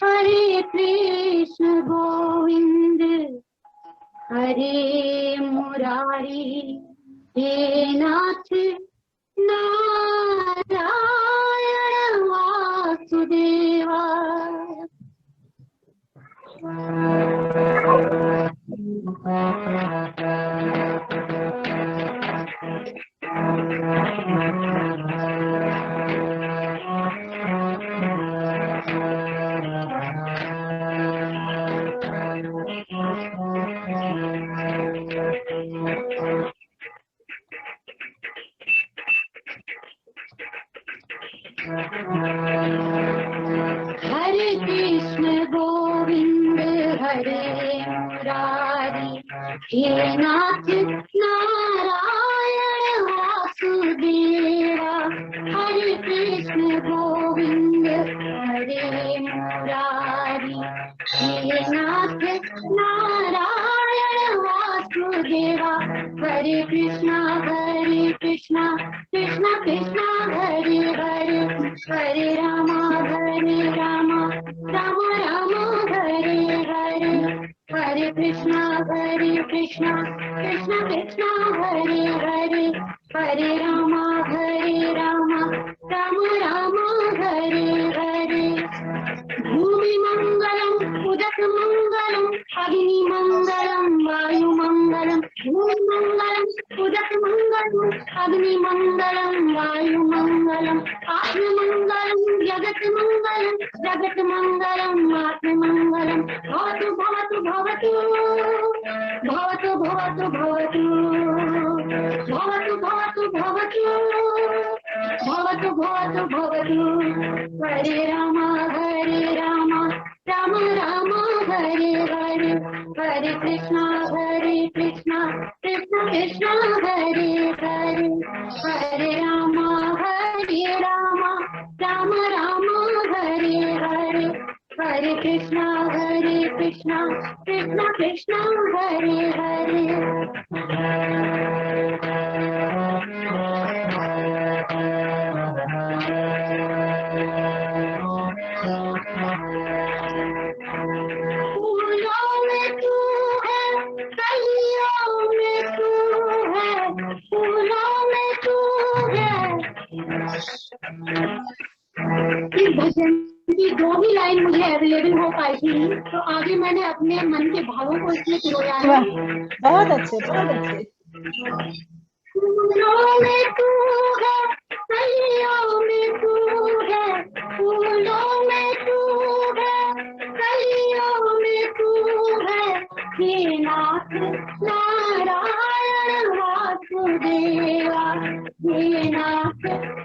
Speaker 8: हरे कृष्ण गोविंद हरे मुरारी, हे नाथ नारायण वासुदेवा। हरे कृष्ण गोविंद हरे मुरारी, हे नाथ नारायण वासुदेवा। हरे कृष्ण गोविंद हरे मुरारी, हे नाथ नारायण वासुदेवा। हरे कृष्णा कृष्णा कृष्णा हरे हरे, हरे रामा राम राम हरे हरे, हरे कृष्णा कृष्णा कृष्णा हरे हरे, हरे रामा राम राम हरे हरे। भूमि मंगलम उदक मंगलम अग्नि मंगलम वायु मंगलम, भूमि मंगलम उदक मंगलम अग्नि मंगलम वायु मंगलम, आत्म मंगलम जगत मंगलम आत्म मंगलम। भवतु भवतु भवतु भवतु भवतु भवतु भवतु भवतु भवतु भवतु भवतु भवतु। हरे राम राम राम हरे हरे, हरे कृष्णा कृष्णा कृष्णा हरे हरे, हरे राम राम राम हरे हरे, हरे कृष्णा कृष्णा कृष्णा हरे हरे। फूलों में तू है, कलियों में तू है, फूलों में तू है। इस भजन की दो ही लाइन मुझे अवेलेबल हो पाई थी, तो आगे मैंने अपने मन के भावों को इसमें पिरोया है।
Speaker 3: बहुत अच्छे, बहुत अच्छे।
Speaker 8: फूलों में तू है, कलियों में तू है, फूलों में तू है, कलियों में तू है। हे नाथ नारायण वासुदेवा, हे नाथ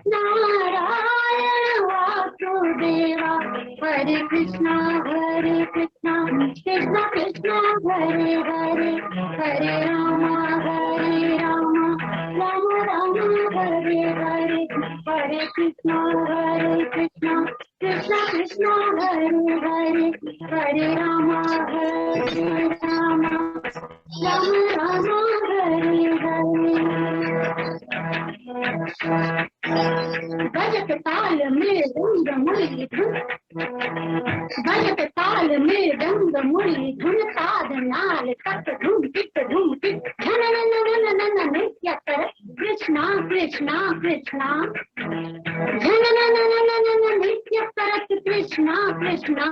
Speaker 8: नारायण वासुदेवा। हरे कृष्णा कृष्णा कृष्णा हरे हरे, हरे राम राम हरे हरे, हरे कृष्णा कृष्णा कृष्णा हरे हरे, हरे राम राम हरे हरे। भजत ताल में रंग मुरली धुन, भजत ताल में रंग मुरली धुन, ताद नाल तक धूम टिक झन नृत्य कर कृष्णा कृष्णा कृष्णा, झन नृत्य करत कृष्णा कृष्णा,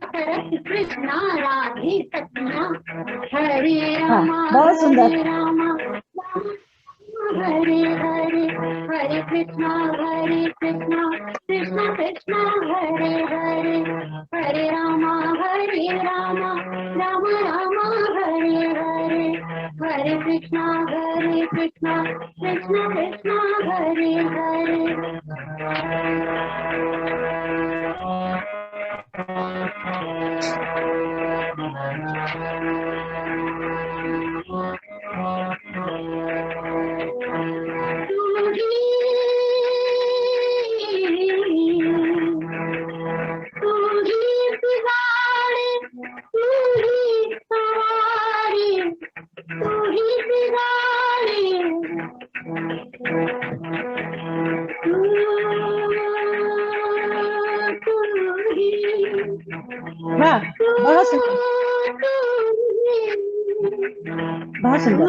Speaker 8: करत कृष्णा राधे सखिया। हरे राम
Speaker 3: बहुत सुंदर।
Speaker 8: हरे हरे, हरे कृष्णा कृष्णा कृष्णा हरे हरे, हरे राम राम हरे हरे, हरे कृष्णा कृष्णा कृष्णा हरे हरे।
Speaker 3: वाह, बहुत सुंदर, बहुत सुंदर।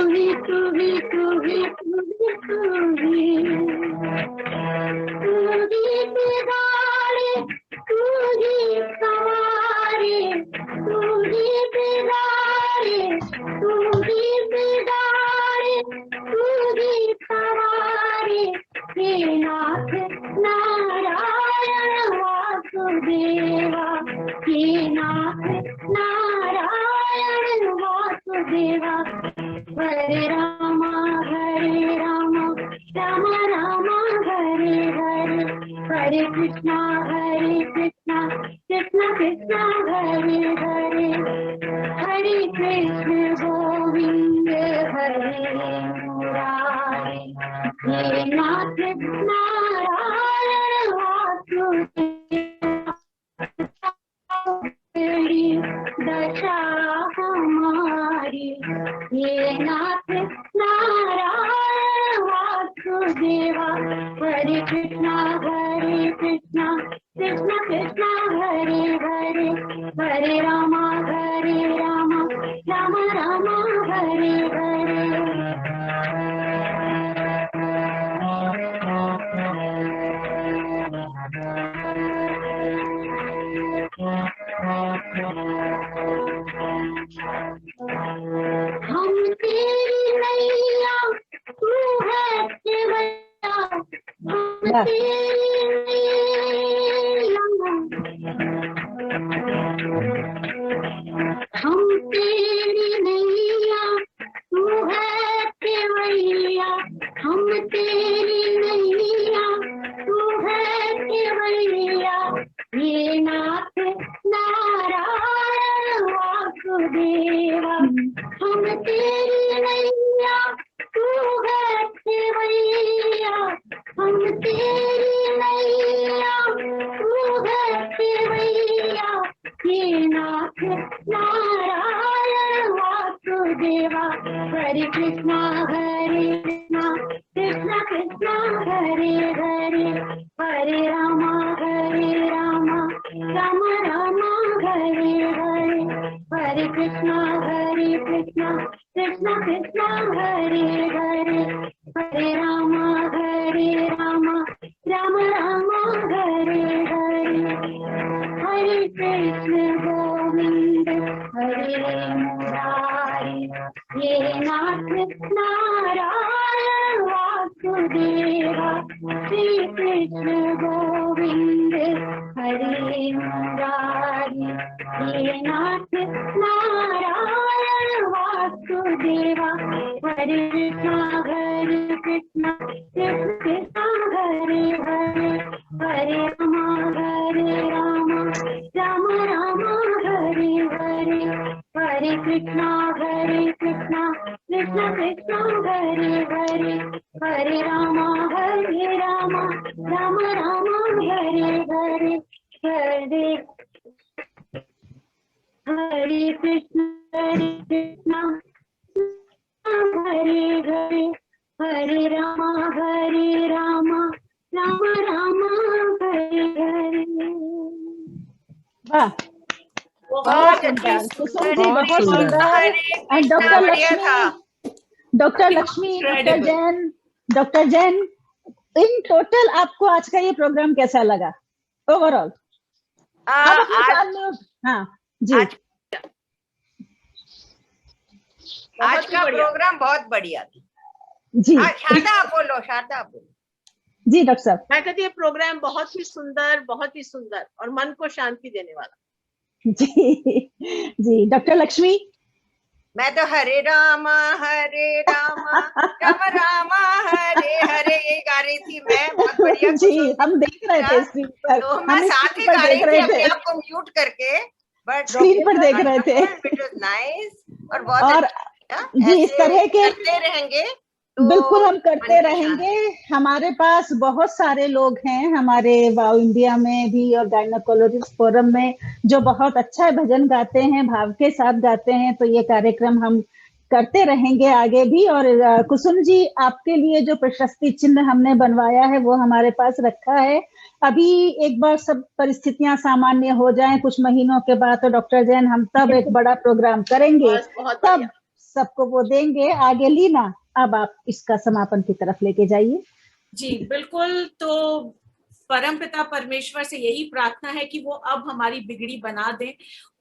Speaker 8: नारायण वासुदेवा, हे नाथ नारायण वासुदेवा। हरे राम राम राम हरे हरे, हरे कृष्णा कृष्णा कृष्णा हरे हरे, हरे कृष्ण गोविंद हरे मुरारी। हे नाथ नारायण वासुदेवा, दशा हमारी। हे नाथ नारायण वासुदेवा। हरे कृष्णा कृष्णा कृष्णा हरे हरे, हरे रामा रामा रामा हरे हरे। हम तेरी नैया तू है केवैया, हम तेरी नैया, हम तेरी नैया तू है केवैया, हम तेरी नैया तू है केवैया, ये नाथ नारायण वासुदेवा, हम तेरी नैया तू है केवैया, हम तेरी नैया तू है केवैया, ये नाथ नारायण वासुदेवा। हरे कृष्णा कृष्णा कृष्णा हरे हरे, हरे रामा रामा रामा हरे हरे, हरे कृष्णा कृष्णा कृष्णा हरे हरे, हरे रामा रामा रामा हरे हरे, हरे कृष्ण गोविंद हरे मुरारी, ये नाथ नारायण वासुदेवा, श्री कृष्ण गोविंद हरे मुरारी, ये नाथ नारायण वासुदेवा। हरे कृष्णा कृष्णा हरे हरे, हरे रामा रामा रामा हरे हरे, हरे कृष्णा कृष्णा हरे हरे, हरे रामा रामा रामा हरे हरे, हरे हरे कृष्णा हरे हरे, हरे रामा रामा रामा हरे हरे।
Speaker 3: वाह, बहुत सुंदर कुसुम जी, बहुत सुंदर। एंड डॉक्टर
Speaker 7: बढ़िया
Speaker 3: लक्ष्मी,
Speaker 7: था।
Speaker 3: Doctor Lakshmi, doctor
Speaker 2: Incredible.
Speaker 3: Jain, in total आपको आज का ये प्रोग्राम कैसा लगा ओवरऑल? आप अपने
Speaker 7: आज
Speaker 3: कान में, हाँ जी,
Speaker 7: आज का प्रोग्राम बहुत बढ़िया था।
Speaker 3: जी
Speaker 7: शारदा आप बोलो, शारदा आप बोलो।
Speaker 3: जी डॉक्टर साहब।
Speaker 4: मैं कहती है प्रोग्राम बहुत ही सुंदर और मन को शांति देने वाला।
Speaker 3: जी जी डॉक्टर लक्ष्मी।
Speaker 7: मैं तो हरे रामा राम रामा हरे हरे ये गा रही थी मैं, बहुत बढ़िया।
Speaker 3: जी हम देख रहे थे स्क्रीन पर,
Speaker 7: तो मैं साथ ही गा रही थी अपने आप को म्यूट करके, बट
Speaker 3: स्क्रीन पर देख रहे थे।
Speaker 7: इट वाज नाइस और बहुत अच्छा।
Speaker 3: जी इस तरह के
Speaker 7: करते रहेंगे
Speaker 3: बिल्कुल हम करते रहेंगे। हमारे पास बहुत सारे लोग हैं हमारे वाव इंडिया में भी और गायनोकोलॉजिस्ट फोरम में जो बहुत अच्छा भजन गाते हैं, भाव के साथ गाते हैं। तो ये कार्यक्रम हम करते रहेंगे आगे भी। और कुसुम जी आपके लिए जो प्रशस्ति चिन्ह हमने बनवाया है वो हमारे पास रखा है। अभी एक बार सब परिस्थितियां सामान्य हो जाएं कुछ महीनों के बाद तो डॉक्टर जैन हम तब एक बड़ा प्रोग्राम करेंगे, तब सबको वो देंगे। आगे लीना अब आप इसका समापन की तरफ लेके जाइए।
Speaker 2: जी बिल्कुल। तो परमपिता परमेश्वर से यही प्रार्थना है कि वो अब हमारी बिगड़ी बना दें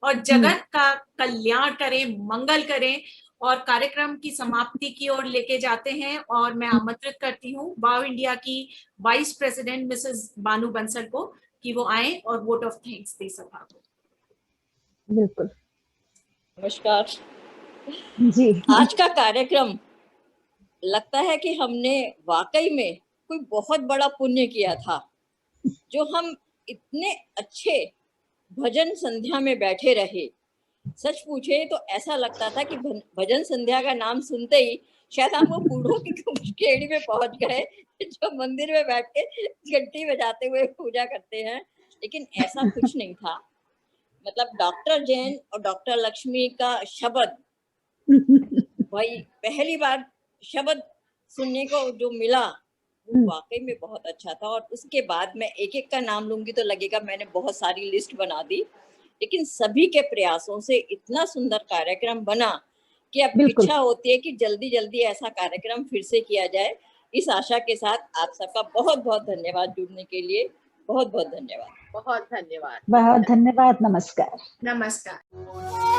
Speaker 2: और जगत का कल्याण करें, मंगल करें और कार्यक्रम की समाप्ति की ओर लेके जाते हैं। और मैं आमंत्रित करती हूँ वाव इंडिया की वाइस प्रेसिडेंट मिसेस बानू बंसल को कि वो आए और वोट ऑफ थैंक्स दे सभा को।
Speaker 3: बिल्कुल।
Speaker 11: नमस्कार
Speaker 3: जी।
Speaker 11: आज का कार्यक्रम लगता है कि हमने वाकई में कोई बहुत बड़ा पुण्य किया था, जो हम इतने अच्छे भजन संध्या में बैठे रहे। सच पूछे तो ऐसा लगता था कि भजन संध्या का नाम सुनते ही शायद हम वो बूढ़ों की खेड़ी में पहुंच गए जो मंदिर में बैठ के घंटी बजाते हुए पूजा करते हैं, लेकिन ऐसा कुछ नहीं था। मतलब डॉक्टर जैन और डॉक्टर लक्ष्मी का शब्द, भाई पहली बार शब्द सुनने को जो मिला वाकई में बहुत अच्छा था। और उसके बाद मैं एक एक का नाम लूंगी तो लगेगा मैंने बहुत सारी लिस्ट बना दी, लेकिन सभी के प्रयासों से इतना सुंदर कार्यक्रम बना कि अब इच्छा होती है कि जल्दी जल्दी ऐसा कार्यक्रम फिर से किया जाए। इस आशा के साथ आप सबका बहुत बहुत धन्यवाद जुड़ने के लिए। बहुत बहुत धन्यवाद।
Speaker 4: बहुत धन्यवाद।
Speaker 3: बहुत धन्यवाद। नमस्कार।
Speaker 10: नमस्कार।